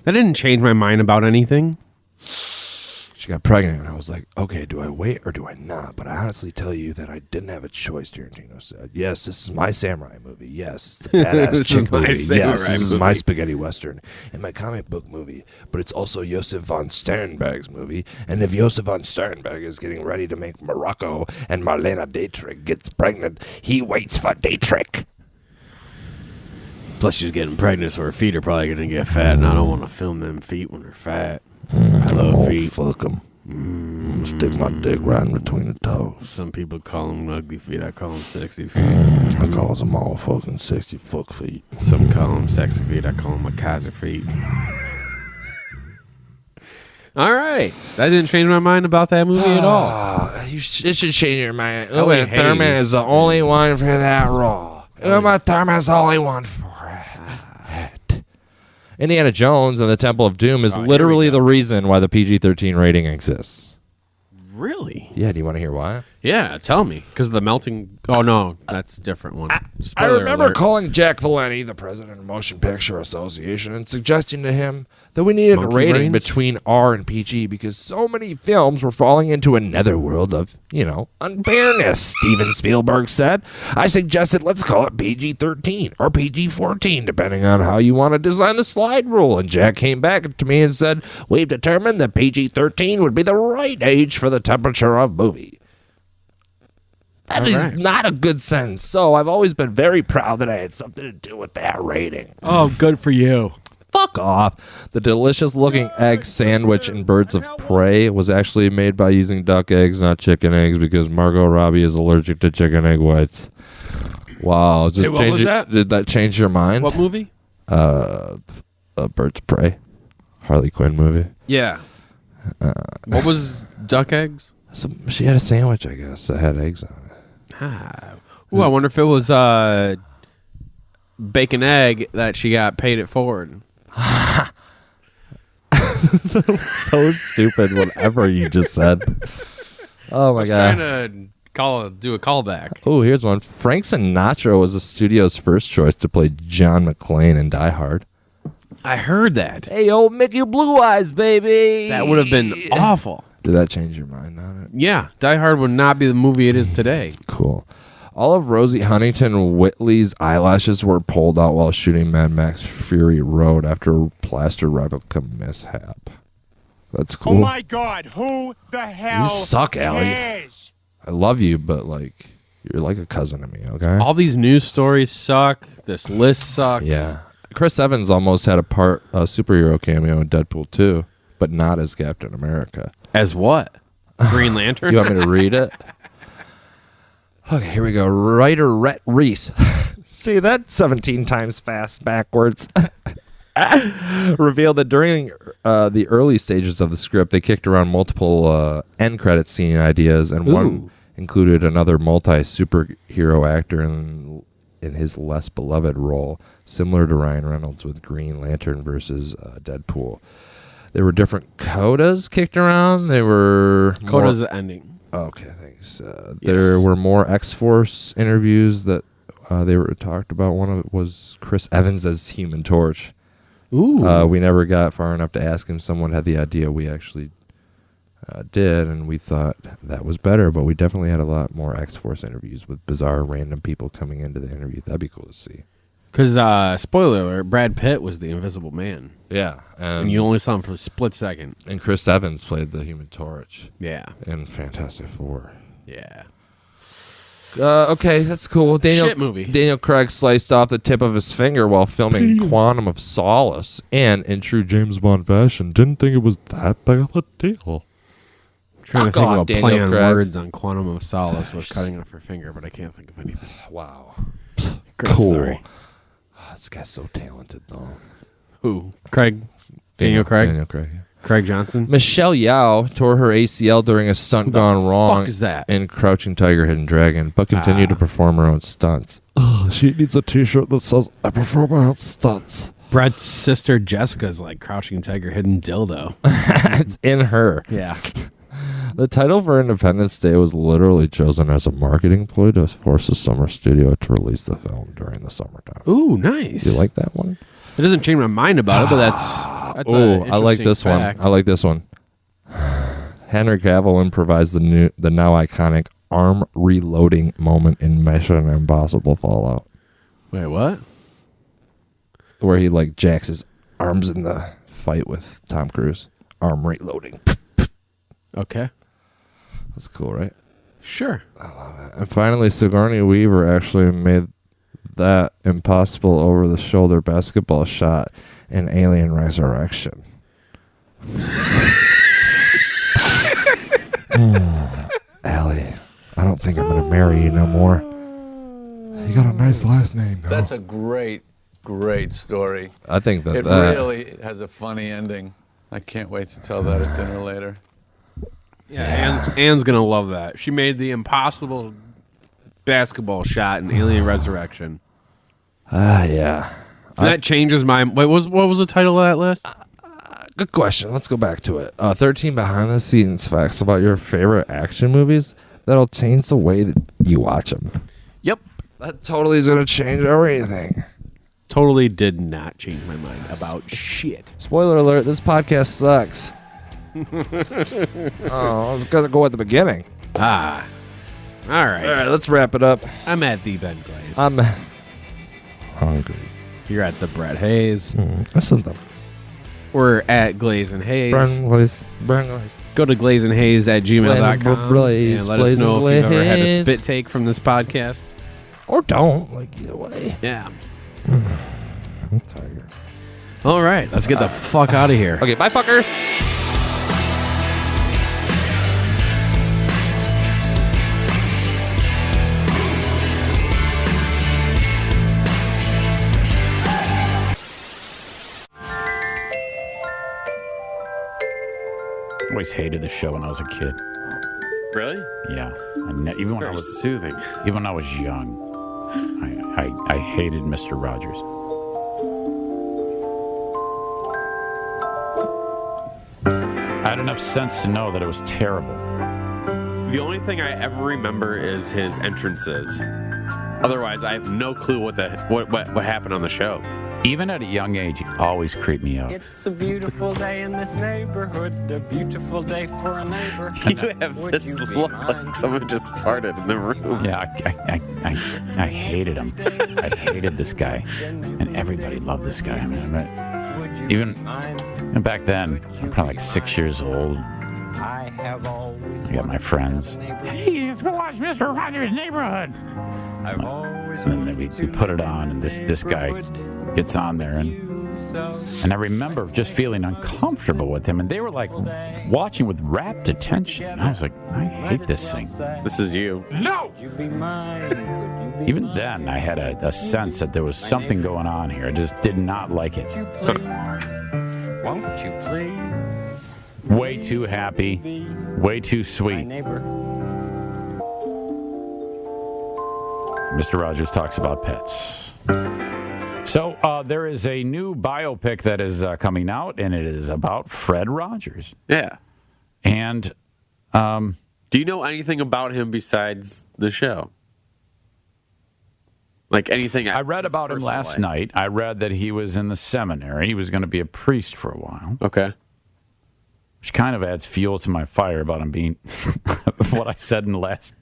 That didn't change my mind about anything. She got pregnant, and I was like, okay, do I wait or do I not? But I honestly tell you that I didn't have a choice, Tarantino said. Yes, this is my samurai movie. Yes, it's the badass This chick is my movie. samurai Yes, this is movie. my spaghetti western and my comic book movie. But it's also Josef von Sternberg's movie. And if Josef von Sternberg is getting ready to make Morocco and Marlena Dietrich gets pregnant, he waits for Dietrich. Plus, she's getting pregnant, so her feet are probably going to get fat, and I don't want to film them feet when they're fat. I love feet. Fuck them. Stick my dick right in between the toes. Some people call them ugly feet. I call them sexy feet. I call them all fucking 60 fuck feet. Some call them sexy feet. I call them my Kaiser feet. All right. That didn't change my mind about that movie at all. It should change your mind. Ellie Uma Thurman Hayes. is the only one for that role. Uma Thurman's the only one for it. Indiana Jones and the Temple of Doom is literally the reason why the PG-13 rating exists. Really? Yeah, do you want to hear why? Yeah, tell me. Because the melting... Oh, no. That's a different one. I Spoiler remember alert. calling Jack Valenti, the president of Motion Picture Association, and suggesting to him that we needed Monkey a rating brains? between R and PG because so many films were falling into a netherworld of, unfairness, Steven Spielberg said. I suggested let's call it PG-13 or PG-14, depending on how you want to design the slide rule. And Jack came back to me and said, we've determined that PG-13 would be the right age for the temperature of movie. That is not a good sentence. So I've always been very proud that I had something to do with that rating. Oh, good for you. Fuck off. The delicious-looking egg sandwich in Birds of Prey was actually made by using duck eggs, not chicken eggs, because Margot Robbie is allergic to chicken egg whites. Wow. Just Hey, what was that? Did that change your mind? What movie? Birds of Prey. Harley Quinn movie. Yeah. What was duck eggs? She had a sandwich, I guess, that had eggs on it. Ooh, I wonder if it was bacon egg that she got paid it forward. That was so stupid, whatever you just said. Oh, my God. Trying to do a callback. Oh, here's one. Frank Sinatra was the studio's first choice to play John McClane in Die Hard. I heard that. Hey, old Mickey Blue Eyes, baby. That would have been awful. Did that change your mind on it? Yeah, Die Hard would not be the movie it is today. Cool. All of Rosie Huntington-Whiteley's eyelashes were pulled out while shooting Mad Max Fury Road after a plaster replica mishap. That's cool. Oh my God, who the hell You suck, Allie. cares? I love you, but you're like a cousin to me, okay? All these news stories suck. This list sucks. Yeah. Chris Evans almost had a superhero cameo in Deadpool 2, but not as Captain America. As what? Green Lantern? You want me to read it? Okay, here we go. Writer Rhett Reese. See that 17 times fast backwards. Revealed that during the early stages of the script, they kicked around multiple end credit scene ideas, and one included another multi-superhero actor in his less beloved role, similar to Ryan Reynolds with Green Lantern versus Deadpool. There were different codas kicked around. They were Coda's the ending. Okay, thanks. There were more X-Force interviews that they were talked about. One of it was Chris Evans as Human Torch. Ooh. We never got far enough to ask him. Someone had the idea. We actually did, and we thought that was better, but we definitely had a lot more X-Force interviews with bizarre random people coming into the interview. That'd be cool to see. Because, spoiler alert, Brad Pitt was the Invisible Man. Yeah. And you only saw him for a split second. And Chris Evans played the Human Torch. Yeah. In Fantastic Four. Yeah. Okay, that's cool. Shit movie. Daniel Craig sliced off the tip of his finger while filming Quantum of Solace, and in true James Bond fashion, didn't think it was that big of a deal. Trying to think of a Daniel play on Craig. words on Quantum of Solace with cutting off her finger, but I can't think of anything. Wow. Great Cool. story. This guy's so talented, though. Who? Craig? Daniel Craig? Daniel Craig. Yeah. Craig Johnson? Michelle Yeoh tore her ACL during a stunt gone wrong fuck is that? in Crouching Tiger, Hidden Dragon, but continued to perform her own stunts. Ugh, she needs a T-shirt that says "I perform my own stunts." Brett's sister Jessica's like Crouching Tiger, Hidden Dildo. It's in her. Yeah. The title for Independence Day was literally chosen as a marketing ploy to force the summer studio to release the film during the summertime. Ooh, nice. Do you like that one? It doesn't change my mind about it, but that's Oh, I like this fact. one. I like this one. Henry Cavill improvised the now iconic arm reloading moment in Mission Impossible Fallout, Wait, what? where he like jacks his arms in the fight with Tom Cruise. Arm reloading. Okay. That's cool, right? Sure. And finally, Sigourney Weaver actually made that impossible over-the-shoulder basketball shot in Alien Resurrection. Allie, I don't think I'm going to marry you no more. You got a nice last name, though. That's a great story. I think that It really has a funny ending. I can't wait to tell that at dinner later. Yeah, Anne's going to love that. She made the impossible basketball shot in Alien Resurrection. Yeah. So that changes my... Wait, what was the title of that list? Good question. Let's go back to it. 13 behind-the-scenes facts about your favorite action movies that'll change the way that you watch them. Yep. That totally is going to change everything. Totally did not change my mind about shit. Spoiler alert, this podcast sucks. Oh, I was going to go at the beginning. All right. All right, let's wrap it up. I'm at the Ben Glaze. I'm hungry. You're at the Brett Hayes. Listen to them. We're at Glaze and Hayes. Burn Glaze. Go to glazeandhaze@gmail.com Blaze, and let us know if you've ever had a Blaze. spit take from this podcast. Or don't. Like, either way. Yeah. I'm tired. All right, let's get the fuck out of here. Okay, bye, fuckers. I always hated the show when I was a kid. Really? Yeah, even when I was soothing. Even when I was young, I hated Mr. Rogers. I had enough sense to know that it was terrible. The only thing I ever remember is his entrances. Otherwise, I have no clue what happened on the show. Even at a young age, it always creeped me out. It's a beautiful day in this neighborhood, a beautiful day for a neighbor. You have this look like someone just farted in the room. Yeah, I hated him. I hated this guy, and everybody loved this guy. I mean, even back then, I'm probably like 6 years old. I have always I got my friends. Hey, let's go watch Mr. Rogers' Neighborhood. I've always And then we put it on, and this guy gets on there, and I remember just feeling uncomfortable with him, and they were like watching with rapt attention. And I was like, I hate this thing. This is you. No! Even then, I had a sense that there was something going on here. I just did not like it. Won't you please? Way too happy, way too sweet. Mr. Rogers talks about pets. So there is a new biopic that is coming out, and it is about Fred Rogers. Yeah. And do you know anything about him besides the show? Like anything? I read about him last night. I read that he was in the seminary. He was going to be a priest for a while. Okay. Which kind of adds fuel to my fire about him being what I said in the last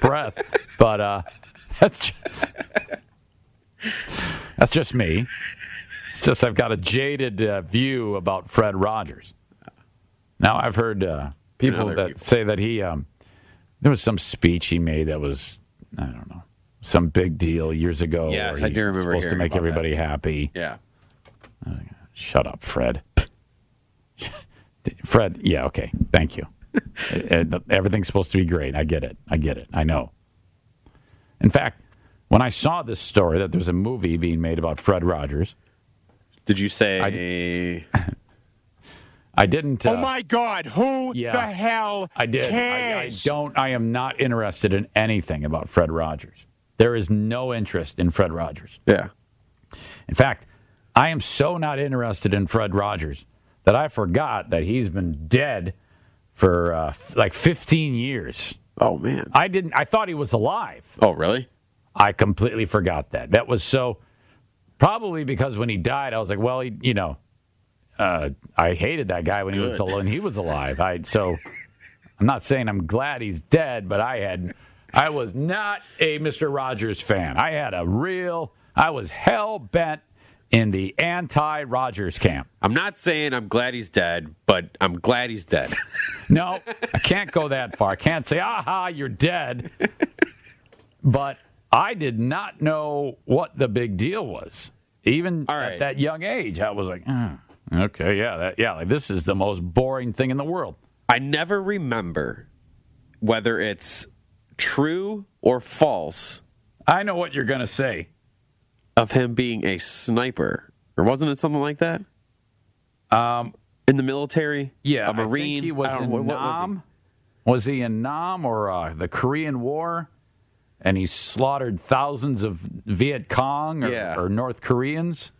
breath. But that's just me. It's just I've got a jaded view about Fred Rogers. Now I've heard people say that he there was some speech he made that was I don't know, some big deal years ago. Yes, where I do he was remember supposed to hearing make about everybody happy. Yeah. Shut up, Fred. Fred, yeah, okay. Thank you. Everything's supposed to be great. I get it. I know. In fact, when I saw this story that there's a movie being made about Fred Rogers. Did you say... I didn't... oh, my God. Who the hell I did. cares? I am not interested in anything about Fred Rogers. There is no interest in Fred Rogers. Yeah. In fact, I am so not interested in Fred Rogers that I forgot that he's been dead for like 15 years. Oh, man. I thought he was alive. Oh, really? I completely forgot that. That was so... Probably because when he died, I was like, well, I hated that guy when he was alive. So I'm not saying I'm glad he's dead, but I was not a Mr. Rogers fan. I was hell-bent in the anti-Rogers camp. I'm not saying I'm glad he's dead, but I'm glad he's dead. No, I can't go that far. I can't say, aha, you're dead. But I did not know what the big deal was. Even at that young age, I was like, okay, yeah, this is the most boring thing in the world. I never remember whether it's true or false. I know what you're going to say. Of him being a sniper. Or wasn't it something like that? In the military? Yeah, a Marine? I think he was in Nam. Was he in Nam or the Korean War? And he slaughtered thousands of Viet Cong or North Koreans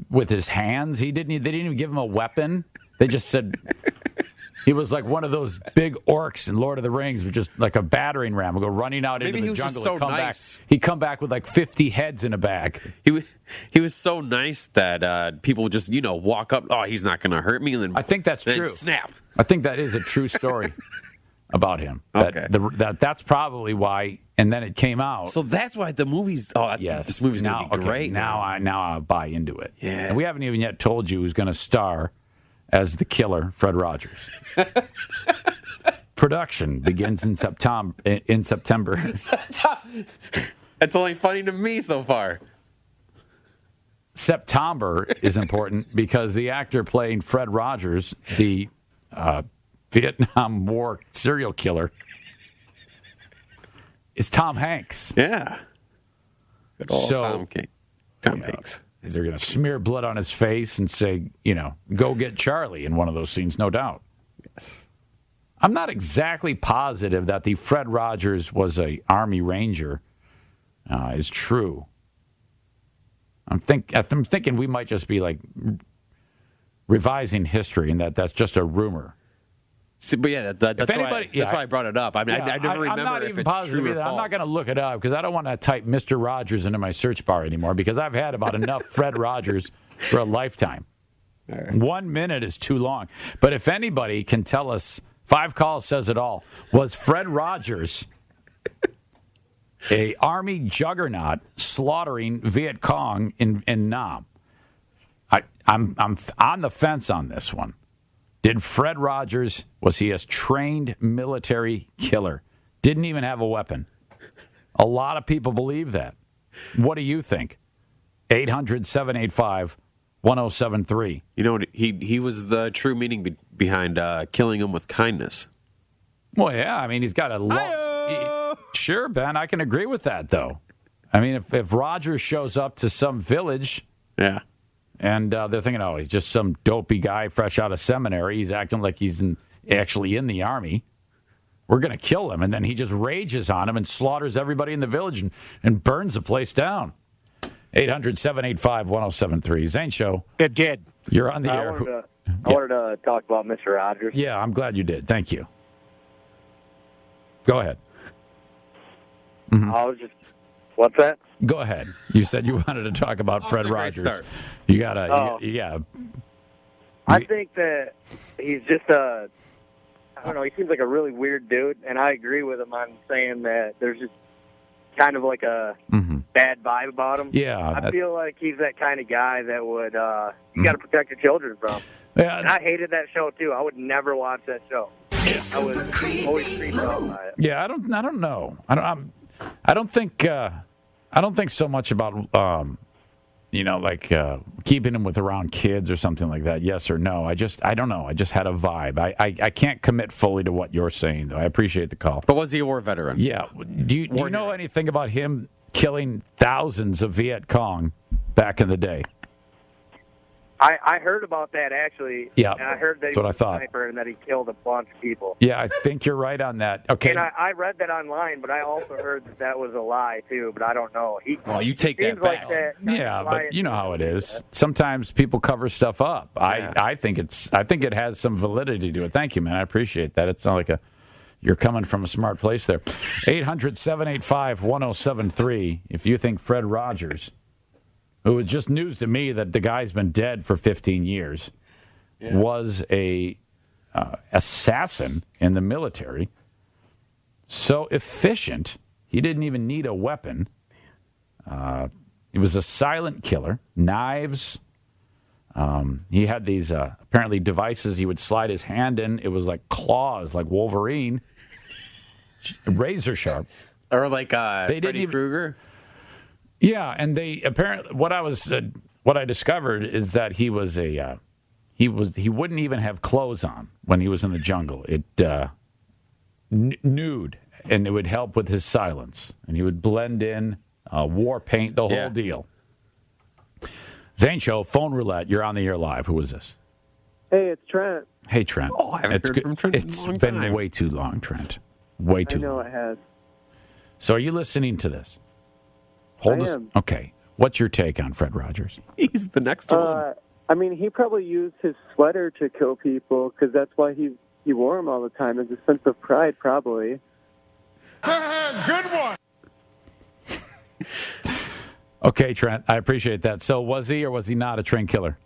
with his hands. They didn't even give him a weapon. They just said he was like one of those big orcs in Lord of the Rings, with just like a battering ram, would go running out into the jungle and come back. He'd come back with like 50 heads in a bag. He was so nice that people would just walk up. Oh, he's not going to hurt me, and then I think that's true. Snap. I think that is a true story. About him. Okay. That's probably why, and then it came out. So that's why the movie's... Oh, yes. This movie's going to be great. Now I'll buy into it. Yeah. And we haven't even yet told you who's going to star as the killer, Fred Rogers. Production begins in September. That's only funny to me so far. September is important because the actor playing Fred Rogers, the... Vietnam War serial killer is Tom Hanks. Yeah. Good old Tom Hanks. They're going to smear blood on his face and say, go get Charlie in one of those scenes, no doubt. Yes. I'm not exactly positive that the Fred Rogers was a Army Ranger is true. I'm thinking we might just be like revising history and that's just a rumor. See, but yeah, that's why I brought it up. I mean, I never remember if it's true or false. I'm not going to look it up because I don't want to type Mr. Rogers into my search bar anymore because I've had about enough Fred Rogers for a lifetime. Right. 1 minute is too long. But if anybody can tell us, 5 calls says it all, was Fred Rogers a Army juggernaut slaughtering Viet Cong in Nam? I'm on the fence on this one. Did Fred Rogers, was he a trained military killer? Didn't even have a weapon. A lot of people believe that. What do you think? 800-785-1073. You know, he was the true meaning behind killing him with kindness. Well, yeah, I mean, he's got a sure, Ben, I can agree with that, though. I mean, if Rogers shows up to some village... Yeah. And they're thinking, oh, he's just some dopey guy fresh out of seminary. He's acting like he's actually in the Army. We're going to kill him. And then he just rages on him and slaughters everybody in the village and burns the place down. 800-785-1073. Zane Show. It did. You're on the air. I wanted to talk about Mr. Rogers. Yeah, I'm glad you did. Thank you. Go ahead. Mm-hmm. What's that? Go ahead. You said you wanted to talk about Fred Rogers. You gotta, yeah. I think that he's just I don't know, he seems like a really weird dude, and I agree with him on saying that there's just kind of like a bad vibe about him. Yeah. I feel like he's that kind of guy that would, you got to protect your children from. Yeah. And I hated that show, too. I would never watch that show. I was always creeped out by it. Yeah, I don't know. I don't think so much about keeping him with around kids or something like that. Yes or no? I don't know. I just had a vibe. I can't commit fully to what you're saying though. I appreciate the call. But was he a war veteran? Yeah. Do you know anything about him killing thousands of Viet Cong back in the day? I heard about that actually. Yeah, and I heard that he that's what was I thought. a sniper and that he killed a bunch of people. Yeah, I think you're right on that. Okay. And I read that online, but I also heard that was a lie too. But I don't know. Well, you take that seems like back. that. Yeah, but you know how it is. Sometimes people cover stuff up. Yeah. I think it has some validity to it. Thank you, man. I appreciate that. It's not like you're coming from a smart place there. 800-785-1073. If you think Fred Rogers, who was just news to me that the guy's been dead for 15 years, was a assassin in the military, so efficient, he didn't even need a weapon. He was a silent killer, knives. He had these apparently devices he would slide his hand in. It was like claws, like Wolverine, razor sharp. Or like Freddy Krueger? Yeah, and they apparently what I discovered is that he was he wouldn't even have clothes on when he was in the jungle. Nude, and it would help with his silence, and he would blend in, war paint, the whole deal. Zane Show, phone roulette. You're on the air live. Who is this? Hey, it's Trent. Hey, Trent. Oh, I haven't heard from Trent in a long It's been time. way too long, Trent. Way too long. it has. So are you listening to this? I am. Okay. What's your take on Fred Rogers? He's the next one. I mean, he probably used his sweater to kill people because that's why he wore them all the time. As a sense of pride, probably. Good one. Okay, Trent. I appreciate that. So was he or was he not a trained killer?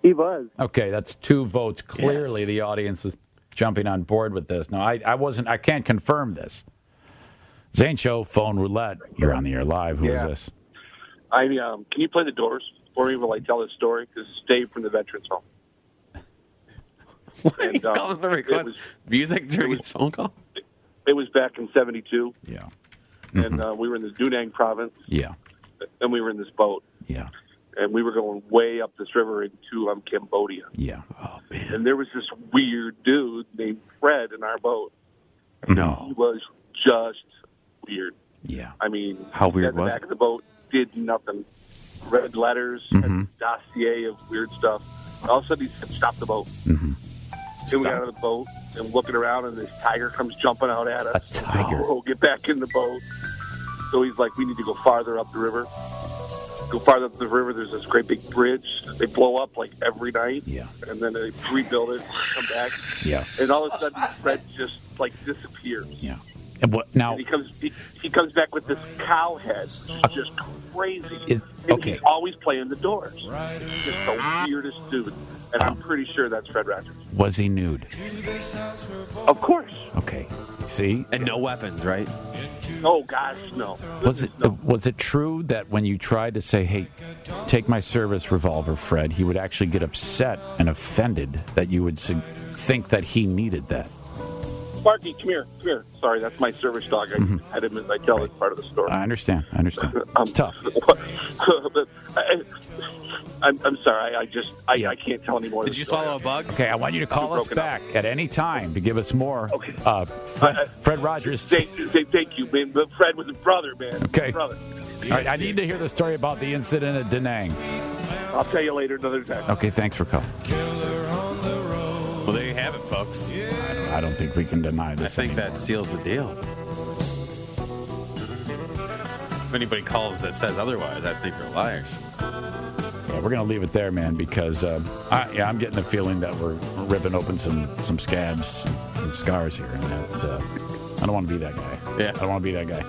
He was. Okay, that's 2 votes. Clearly the audience is jumping on board with this. No, I wasn't. I can't confirm this. Zane Show, phone roulette. You're on the air live. Who is this? Can you play the Doors for me while I tell this story? This is Dave from the Veterans Home. He's calling the request music during his phone call? It was back in '72. Yeah. And we were in the Dunang province. Yeah. And we were in this boat. Yeah. And we were going way up this river into Cambodia. Yeah. Oh, man. And there was this weird dude named Fred in our boat. No. He was just weird. Yeah. I mean, how weird at the was back of the boat, did nothing. Read letters, had a dossier of weird stuff. All of a sudden, he said, "Stop the boat." Then we got out of the boat and looking around, and this tiger comes jumping out at us. A tiger. Oh, get back in the boat. So he's like, "We need to go farther up the river." Go farther up the river. There's this great big bridge. They blow up like every night. Yeah. And then they rebuild it, come back. Yeah. And all of a sudden, Fred just like disappears. Yeah. And what now? And he comes back with this cow head, just crazy. And okay. he's always playing the Doors. Just the weirdest dude. And I'm pretty sure that's Fred Rogers. Was he nude? Of course. Okay. See? And no weapons, right? Oh gosh, no. Was it true that when you tried to say, "Hey, take my service revolver, Fred," he would actually get upset and offended that you would think that he needed that? Sparky, come here, come here. Sorry, that's my service dog. I had him as I tell this part of the story. I understand. It's tough. But I'm sorry. I can't tell anymore. Did you swallow a bug? Okay, I want you to call us back at any time to give us more. Fred Rogers. Thank you, man. But Fred was a brother, man. Okay. Brother. All right, I need to hear the story about the incident at Da Nang. I'll tell you later another time. Okay, thanks for calling. Well, there you have it, folks. I don't think we can deny this. I think that seals the deal. If anybody calls that says otherwise, I think they're liars. Yeah, we're going to leave it there, man, because I'm getting the feeling that we're ripping open some scabs and scars here. And I don't want to be that guy. Yeah. I don't want to be that guy.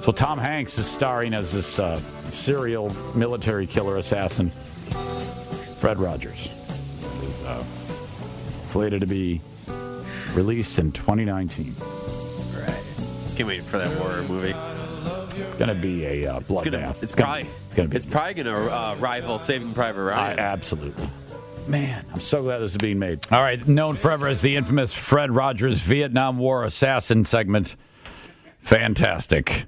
So Tom Hanks is starring as this serial military killer assassin, Fred Rogers. Is slated to be released in 2019. Right. Can't wait for that horror movie. It's going to be a bloodbath. It's probably going to rival Saving Private Ryan. Absolutely. Man, I'm so glad this is being made. All right, known forever as the infamous Fred Rogers Vietnam War assassin segment. Fantastic.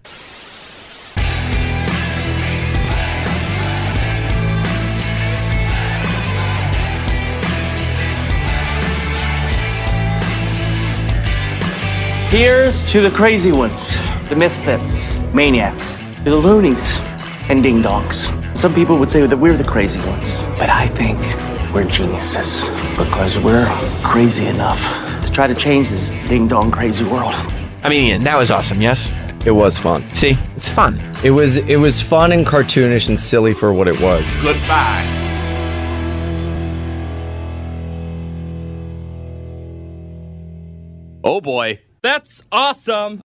Here's to the crazy ones, the misfits, maniacs, the loonies, and ding-dongs. Some people would say that we're the crazy ones, but I think we're geniuses because we're crazy enough to try to change this ding-dong crazy world. I mean, Ian, that was awesome, yes? It was fun. See, it's fun. It was fun and cartoonish and silly for what it was. Goodbye. Oh boy. That's awesome.